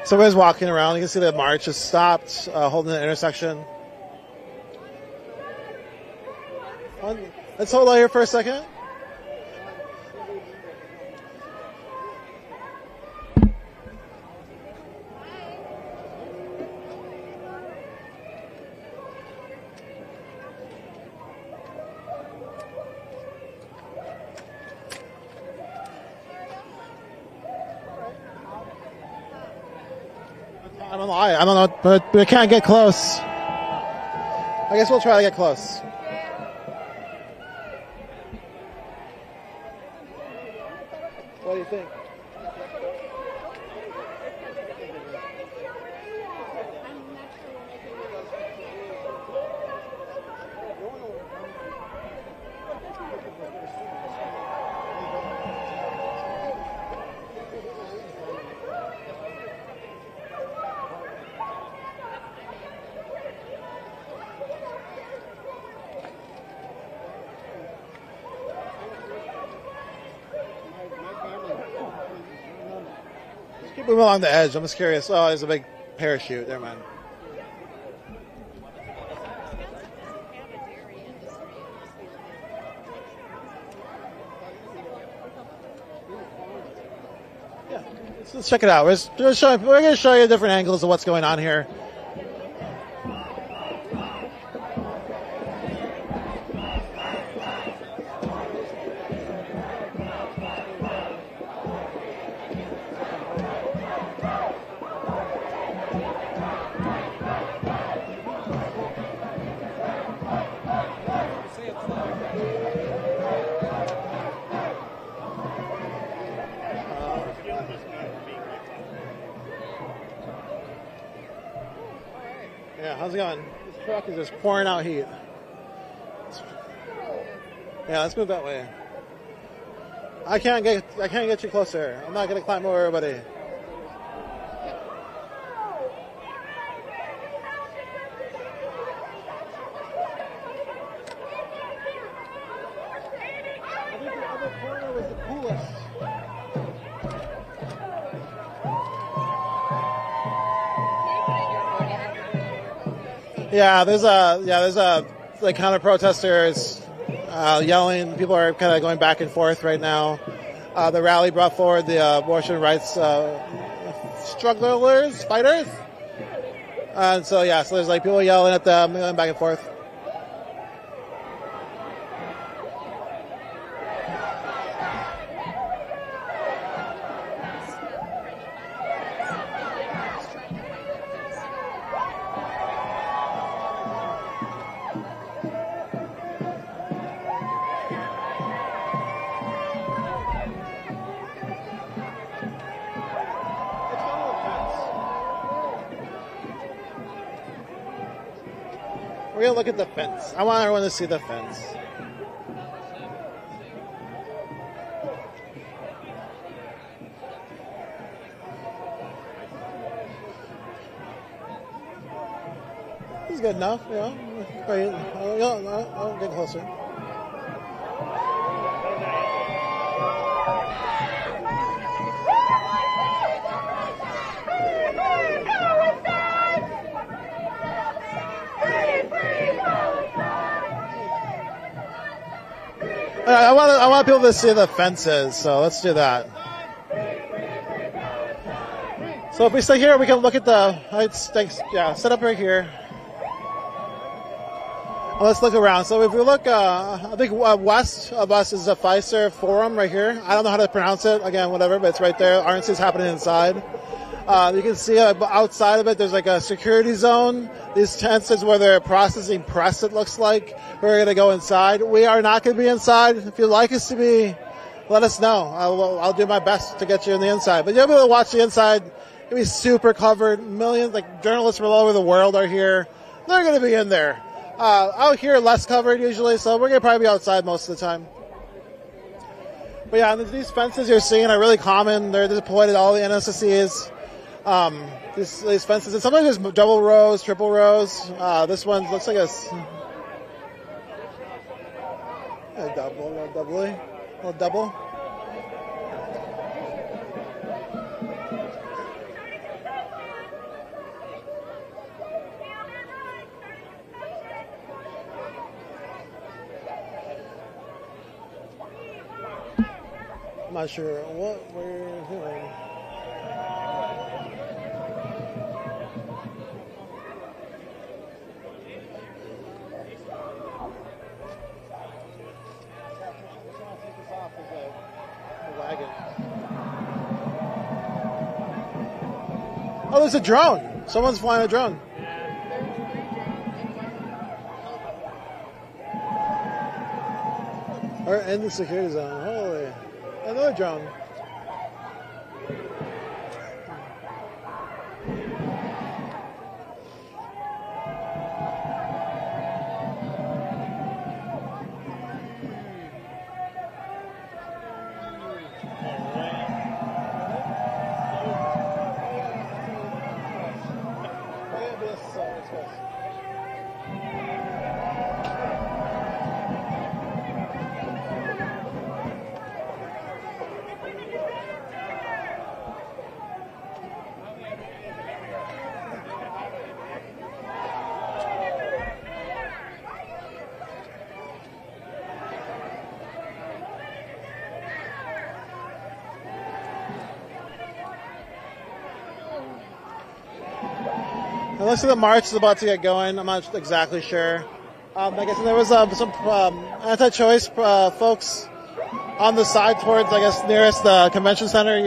So everybody's walking around. You can see the march has stopped, holding the intersection. Let's hold on here for a second. I don't know, but we can't get close. I guess we'll try to get close. What do you think? Keep moving along the edge. I'm just curious. Oh, there's a big parachute. Never mind. Yeah, let's check it out. We're going to show you different angles of what's going on here. it going? This truck is just pouring out heat. Yeah, let's move that way. I can't get you closer. I'm not gonna climb over everybody. I think the other corner was the coolest. Yeah, there's a like counter protesters yelling. People are kind of going back and forth right now. The rally brought forward the abortion rights strugglers, fighters, and so there's like people yelling at them, going back and forth. We're gonna look at the fence. I want everyone to see the fence. This is good enough, you know. Wait, I'll get closer. I want people to see the fences, so let's do that. So if we stay here, we can look at the heights. Thanks. Yeah, set up right here. Let's look around. So if we look, I think west of us is the Pfizer Forum right here. I don't know how to pronounce it. Again, whatever, but it's right there. RNC is happening inside. You can see outside of it, there's like a security zone. These tents is where they're processing press, it looks like. We're going to go inside. We are not going to be inside. If you'd like us to be, let us know. I'll do my best to get you in the inside. But you'll be able to watch the inside. It'll be super covered. Millions, like journalists from all over the world are here. They're going to be in there. Out here, less covered usually, so we're going to probably be outside most of the time. But yeah, these fences you're seeing are really common. They're deployed at all the NSSCs. These fences, and sometimes there's double rows, triple rows. This one looks like a double. I'm not sure what we're doing. Oh, there's a drone. Someone's flying a drone. Or in the security zone. Holy. Another drone. It looks like the march is about to get going. I'm not exactly sure. I guess there was some anti-choice folks on the side towards, I guess, nearest the convention center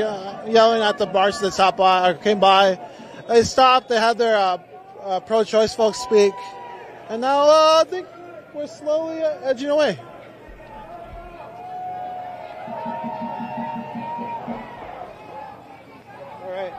yelling at the march that stopped by or came by. They stopped. They had their pro-choice folks speak. And now I think we're slowly edging away. All right.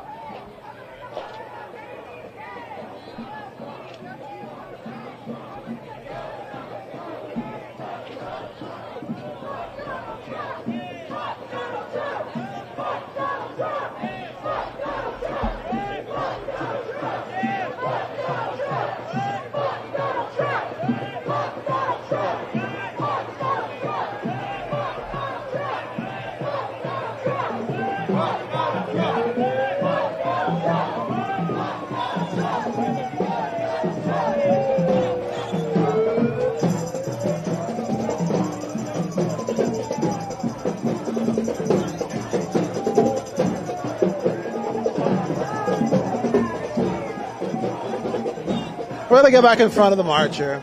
We're going to get back in front of the march here.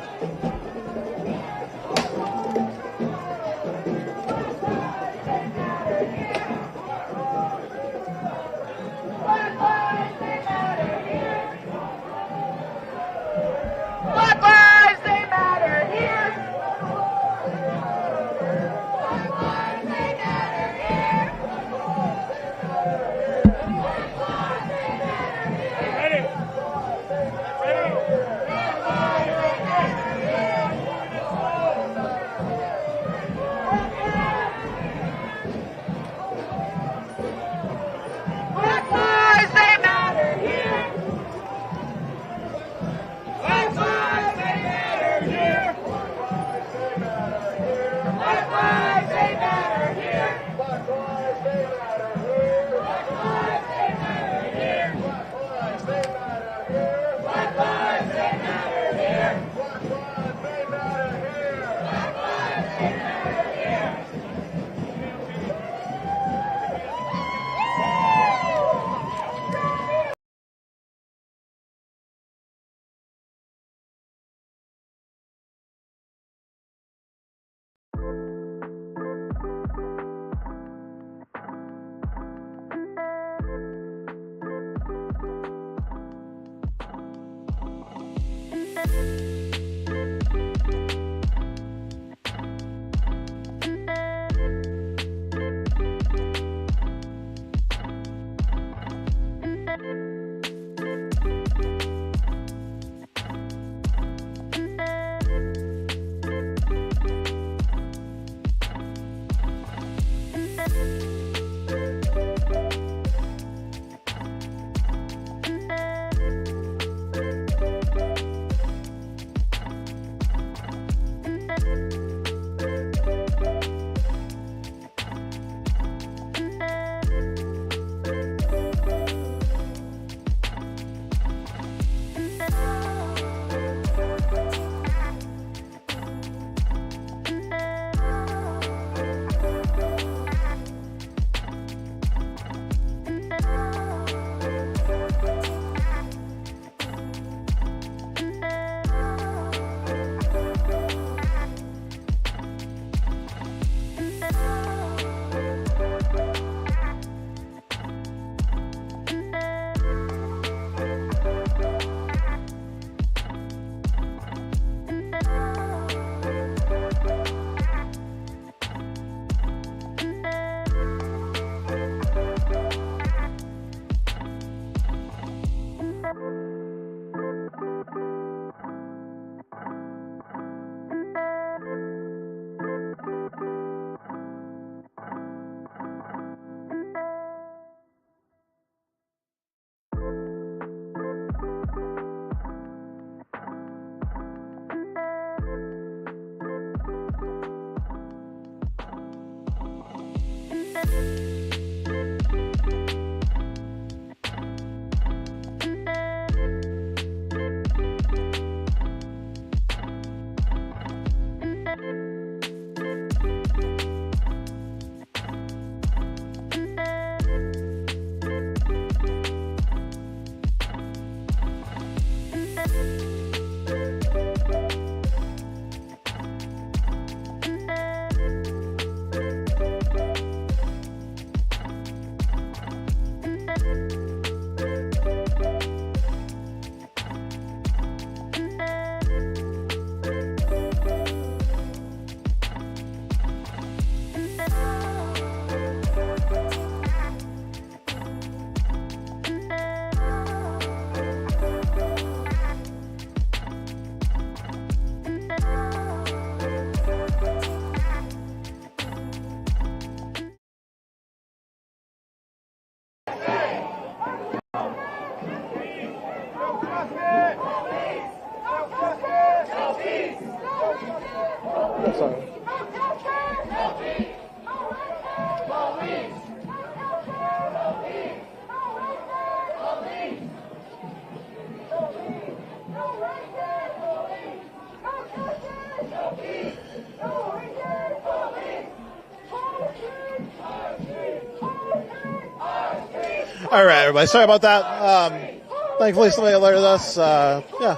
All right, everybody. Sorry about that. Thankfully, somebody alerted us. Yeah.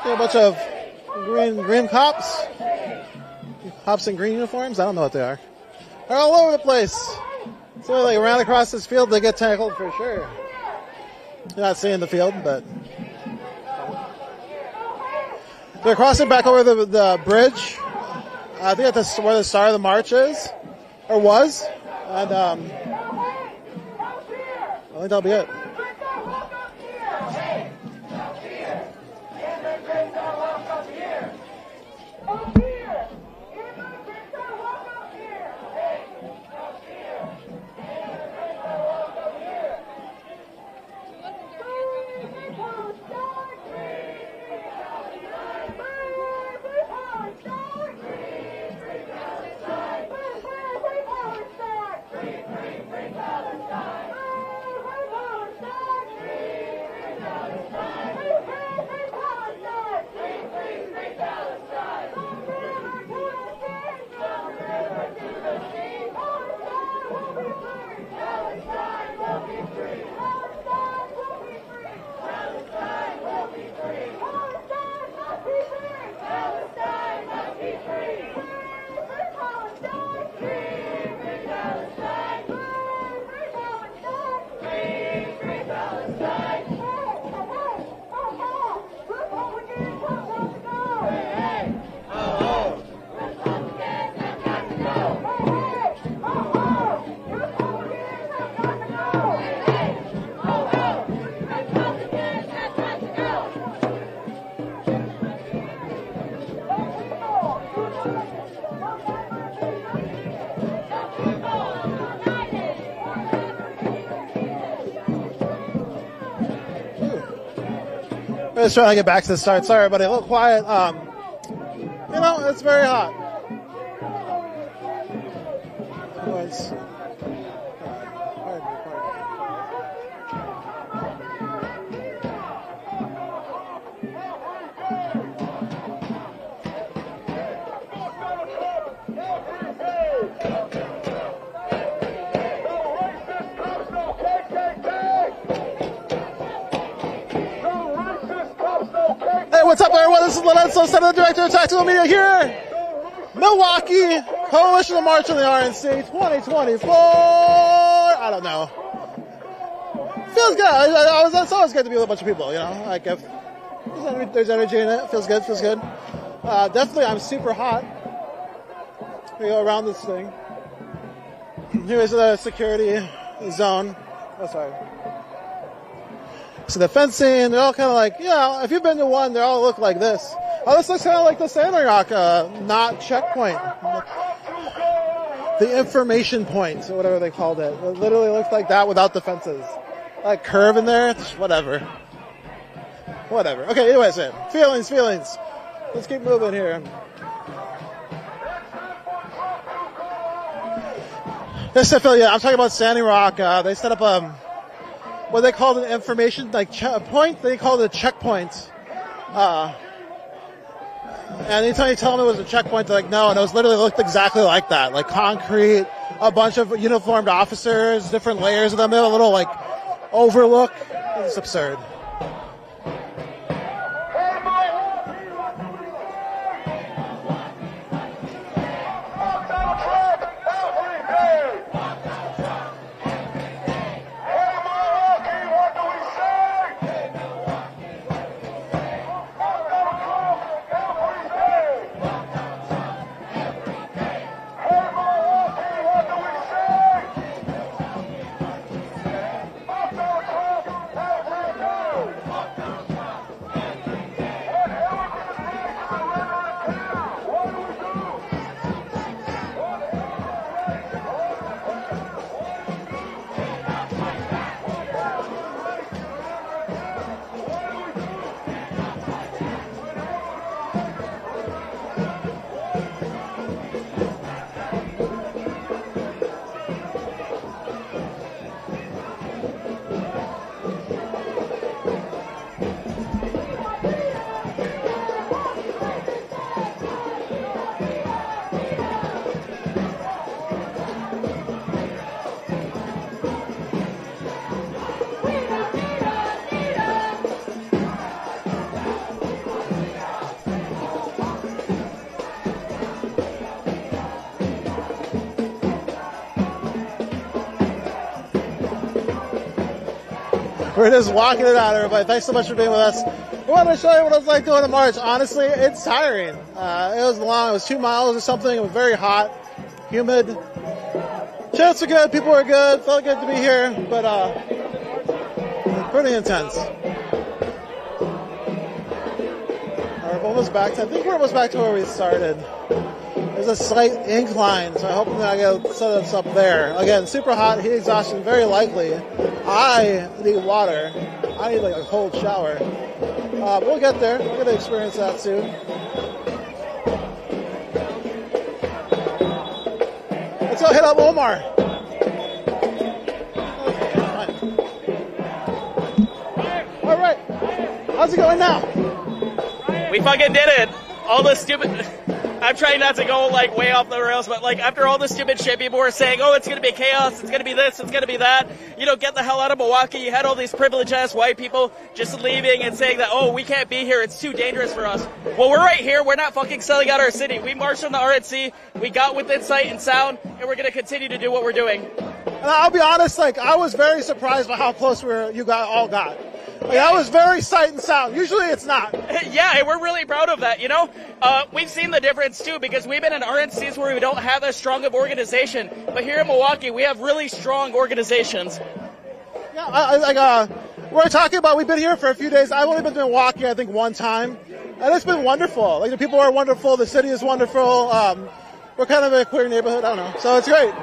A bunch of green cops. Cops in green uniforms? I don't know what they are. They're all over the place. So they ran across this field, they get tackled for sure. You're not seeing the field, but they're crossing back over the bridge. I think that's where the start of the march is, or was. And I think that'll be it. Just trying to get back to the start. Sorry, everybody. A little quiet. You know, it's very hot. Anyways. What's up, everyone? This is Lorenzo, Senator Director of Tactical Media here. Milwaukee, Coalition of March on the RNC 2024. I don't know. Feels good. It's always good to be with a bunch of people, you know. Like if there's energy in it, feels good. Definitely, I'm super hot. We go around this thing. Here's the security zone. Oh, sorry. So the fencing, they're all kind of like, you know, if you've been to one, they all look like this. Oh, this looks kind of like the Standing Rock, not checkpoint. The information point, or whatever they called it. It literally looks like that without the fences. Like curve in there, whatever. Okay, anyways, feelings. Let's keep moving here. This affiliate, I'm talking about Standing Rock. They set up what they called an information point. They called it a checkpoint. And anytime you tell them it was a checkpoint, they're like, no, and it was literally looked exactly like that, like concrete, a bunch of uniformed officers, different layers of them, a little like overlook. It's absurd. We're just walking it out, everybody. Thanks so much for being with us. We wanted to show you what it was like doing a march. Honestly, it's tiring. It was long. It was 2 miles or something. It was very hot, humid. Chants were good. People were good. Felt good to be here, but pretty intense. We're almost back to, I think we're almost back to where we started. There's a slight incline, so I hope that I get set us up there. Again, super hot, heat exhaustion, very likely. I need water. I need like a cold shower. We'll get there. We're going to experience that soon. Let's go hit up Omar. All right. How's it going now? We fucking did it. All the stupid... I'm trying not to go like way off the rails, but like after all the stupid shit people were saying, oh, it's going to be chaos, it's going to be this, it's going to be that, you know, get the hell out of Milwaukee. You had all these privileged ass white people just leaving and saying that, oh, we can't be here, it's too dangerous for us. Well, we're right here, we're not fucking selling out our city. We marched on the RNC, we got within sight and sound, and we're going to continue to do what we're doing. And I'll be honest, like I was very surprised by how close you all got. Like, that was very sight and sound. Usually it's not. Yeah, and we're really proud of that, you know? We've seen the difference, too, because we've been in RNCs where we don't have as strong of organization. But here in Milwaukee, we have really strong organizations. Yeah, we're talking about, we've been here for a few days. I've only been to Milwaukee, I think, one time. And it's been wonderful. Like, the people are wonderful. The city is wonderful. We're kind of a queer neighborhood. I don't know. So it's great.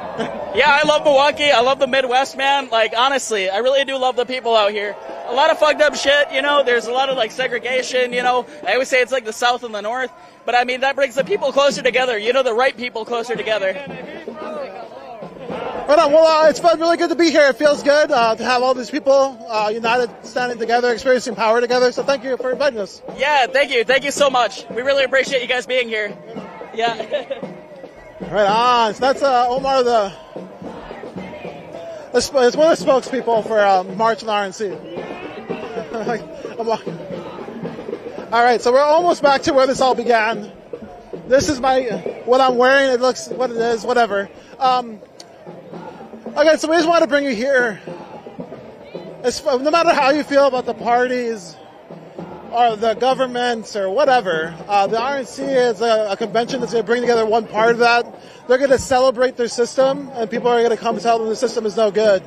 Yeah, I love Milwaukee. I love the Midwest, man. Like, honestly, I really do love the people out here. A lot of fucked up shit, you know. There's a lot of, like, segregation, you know. I always say it's like the South and the North. But, I mean, that brings the people closer together. You know, the right people closer together. Right on. Well, it's been really good to be here. It feels good to have all these people united, standing together, experiencing power together. So thank you for inviting us. Yeah, thank you. Thank you so much. We really appreciate you guys being here. Yeah. Right on. So that's Omar, it's one of the spokespeople for March and RNC. All right, so we're almost back to where this all began. This is what I'm wearing. It looks what it is, whatever. Okay, so we just want to bring you here. No matter how you feel about the parties or the government or whatever, the RNC is a convention that's going to bring together one part of that. They're going to celebrate their system, and people are going to come tell them the system is no good.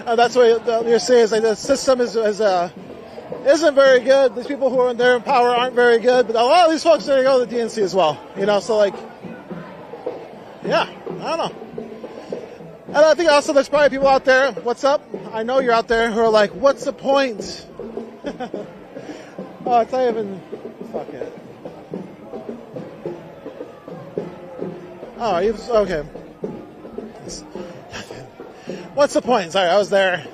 And that's what you're saying is like the system isn't very good. These people who are in their power aren't very good, but a lot of these folks are going to go to the DNC as well. You know, so like, yeah, I don't know. And I think also there's probably people out there. What's up? I know you're out there who are like, what's the point? Oh, it's not even. Fuck it. Oh, okay. What's the point? Sorry, I was there.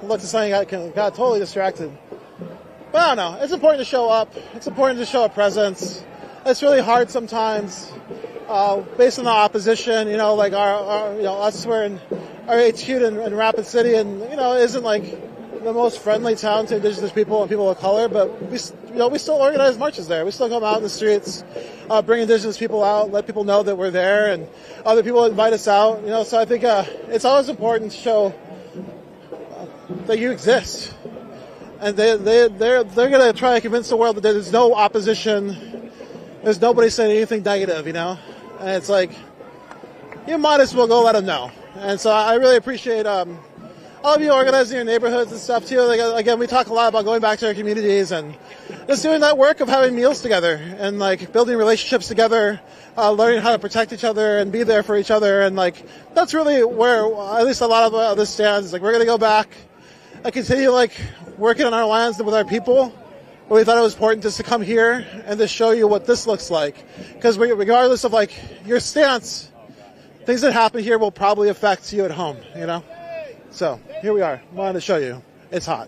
Looked at something, got totally distracted. But I don't know. It's important to show up. It's important to show a presence. It's really hard sometimes, based on the opposition. You know, like our us, we're in our HQ in Rapid City, and you know, it isn't like the most friendly town to Indigenous people and people of color, but we still organize marches there. We still come out in the streets, bring Indigenous people out, let people know that we're there, and other people invite us out. You know, so I think it's always important to show that you exist, and they're going to try to convince the world that there's no opposition, there's nobody saying anything negative. You know, and it's like you might as well go let them know. And so I really appreciate all of you organizing your neighborhoods and stuff too. Like, again, we talk a lot about going back to our communities and just doing that work of having meals together and like building relationships together, learning how to protect each other and be there for each other. And like, that's really where at least a lot of this stands. Like, we're going to go back and continue like working on our lands with our people. But we thought it was important just to come here and to show you what this looks like. Because regardless of like your stance, things that happen here will probably affect you at home, you know? So here we are. Wanted to show you. It's hot.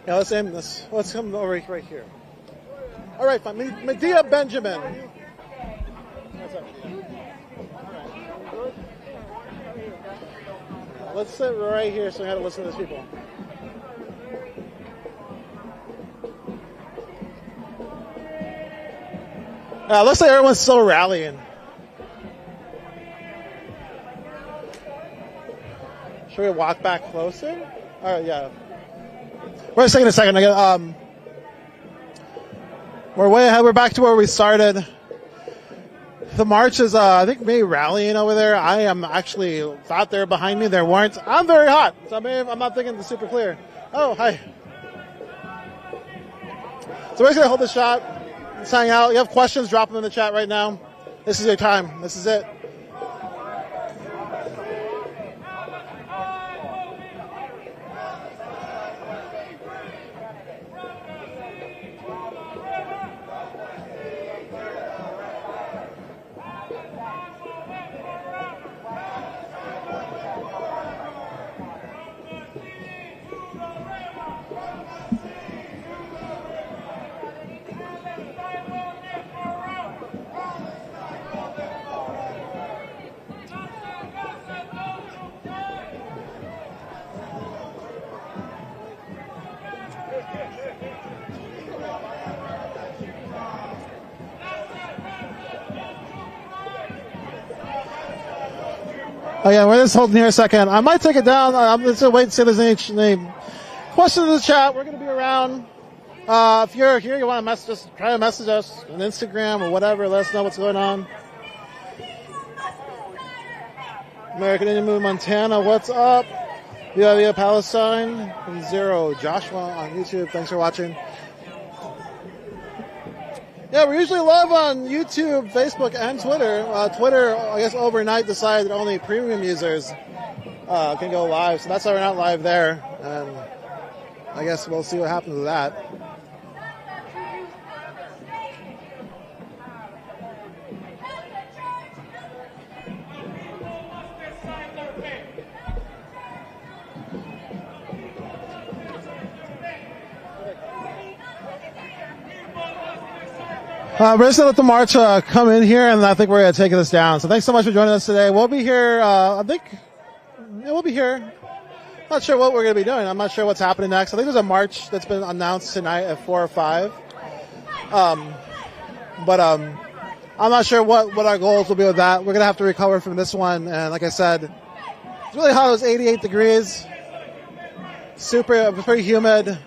Yeah, let's aim this. Let's come over right here. All right, fine. Medea Benjamin. What's up? Let's sit right here so we have to listen to these people. Looks like everyone's still rallying. Should we walk back closer? All right, yeah. Wait a second. We're way ahead. We're back to where we started. The march is, I think, maybe rallying over there. I am actually thought they were behind me. There weren't. I'm very hot, so I'm not thinking it's super clear. Oh, hi. So we're just going to hold the shot. Let's hang out. You have questions, drop them in the chat right now. This is your time. This is it. Oh yeah, we're just holding here a second. I might take it down. I'm just gonna wait and see if there's any questions in the chat. We're gonna be around. If you're here, you want to message us, try to message us on Instagram or whatever. Let us know what's going on. American Indian Movement Montana, what's up? Via Palestine, Zero Joshua on YouTube. Thanks for watching. Yeah, we're usually live on YouTube, Facebook, and Twitter. Twitter, I guess, overnight decided that only premium users can go live, so that's why we're not live there. And I guess we'll see what happens with that. We're just going to let the march come in here, and I think we're going to take this down. So thanks so much for joining us today. We'll be here, we'll be here. Not sure what we're going to be doing. I'm not sure what's happening next. I think there's a march that's been announced tonight at 4 or 5. But I'm not sure what our goals will be with that. We're going to have to recover from this one. And like I said, it's really hot. It was 88 degrees. It was pretty humid.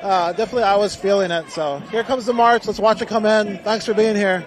Definitely I was feeling it. So here comes the march. Let's watch it come in. Thanks for being here.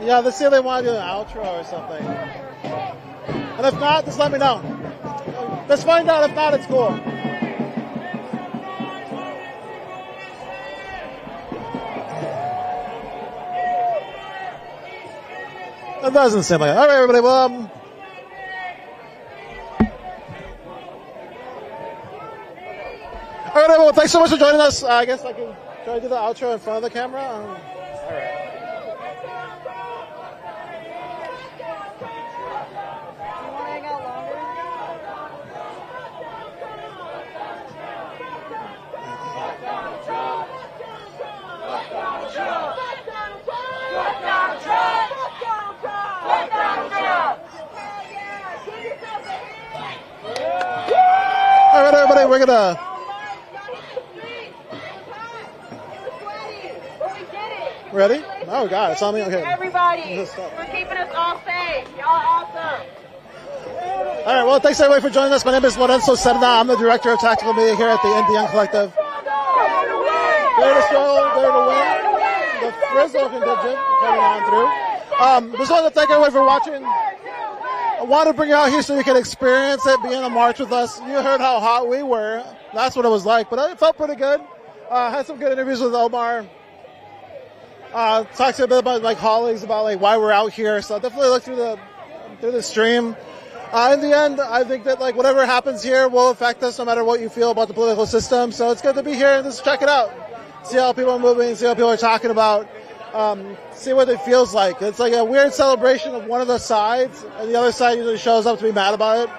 Yeah, let's see if they want to do an outro or something. And if not, just let me know. Let's find out. If not, it's cool. It doesn't seem like it. All right, everybody. Well, all right, everyone. Thanks so much for joining us. I guess I can try to do the outro in front of the camera. All right. All right, everybody, we're gonna. Ready? Oh God, it's on me. Okay. Everybody, we're keeping us all safe. Y'all awesome. All right. Well, thanks everybody for joining us. My name is Lorenzo Serna. I'm the director of tactical media here at the NDN Collective. There to struggle, there to win. The Frisco contingent coming on through. Just wanted to thank everybody for watching. I want to bring you out here so you can experience it, be in a march with us. You heard how hot we were. That's what it was like, but it felt pretty good. Had some good interviews with Omar. Talked to a bit about my colleagues about like why we're out here. So definitely look through the stream. In the end, I think that like whatever happens here will affect us no matter what you feel about the political system. So it's good to be here and just check it out. See how people are moving, see what people are talking about. See what it feels like. It's like a weird celebration of one of the sides, and the other side usually shows up to be mad about it.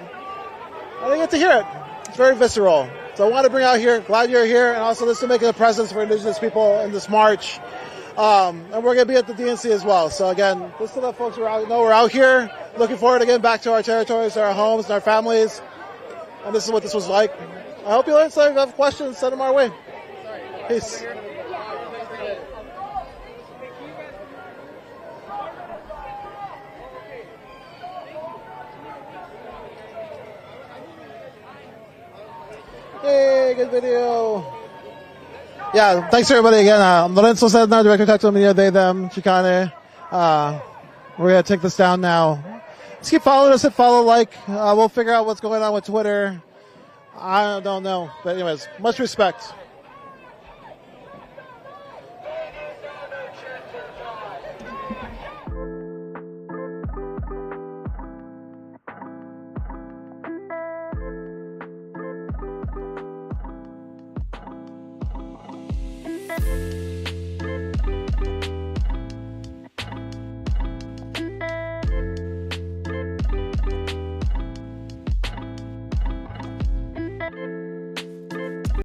I didn't get to hear it. It's very visceral. So I want to bring out here, glad you're here, and also this to make a presence for Indigenous people in this march. And we're going to be at the DNC as well. So again, just to let folks who know we're out here, looking forward to getting back to our territories, our homes, and our families. And this is what this was like. I hope you learned something. If you have questions, send them our way. Peace. Hey, good video. Yeah, thanks everybody again. I'm Lorenzo Sedna, Director of Tactical Media, they, them, Chicane. We're going to take this down now. Just keep following us, hit follow, like. We'll figure out what's going on with Twitter. I don't know. But anyways, much respect.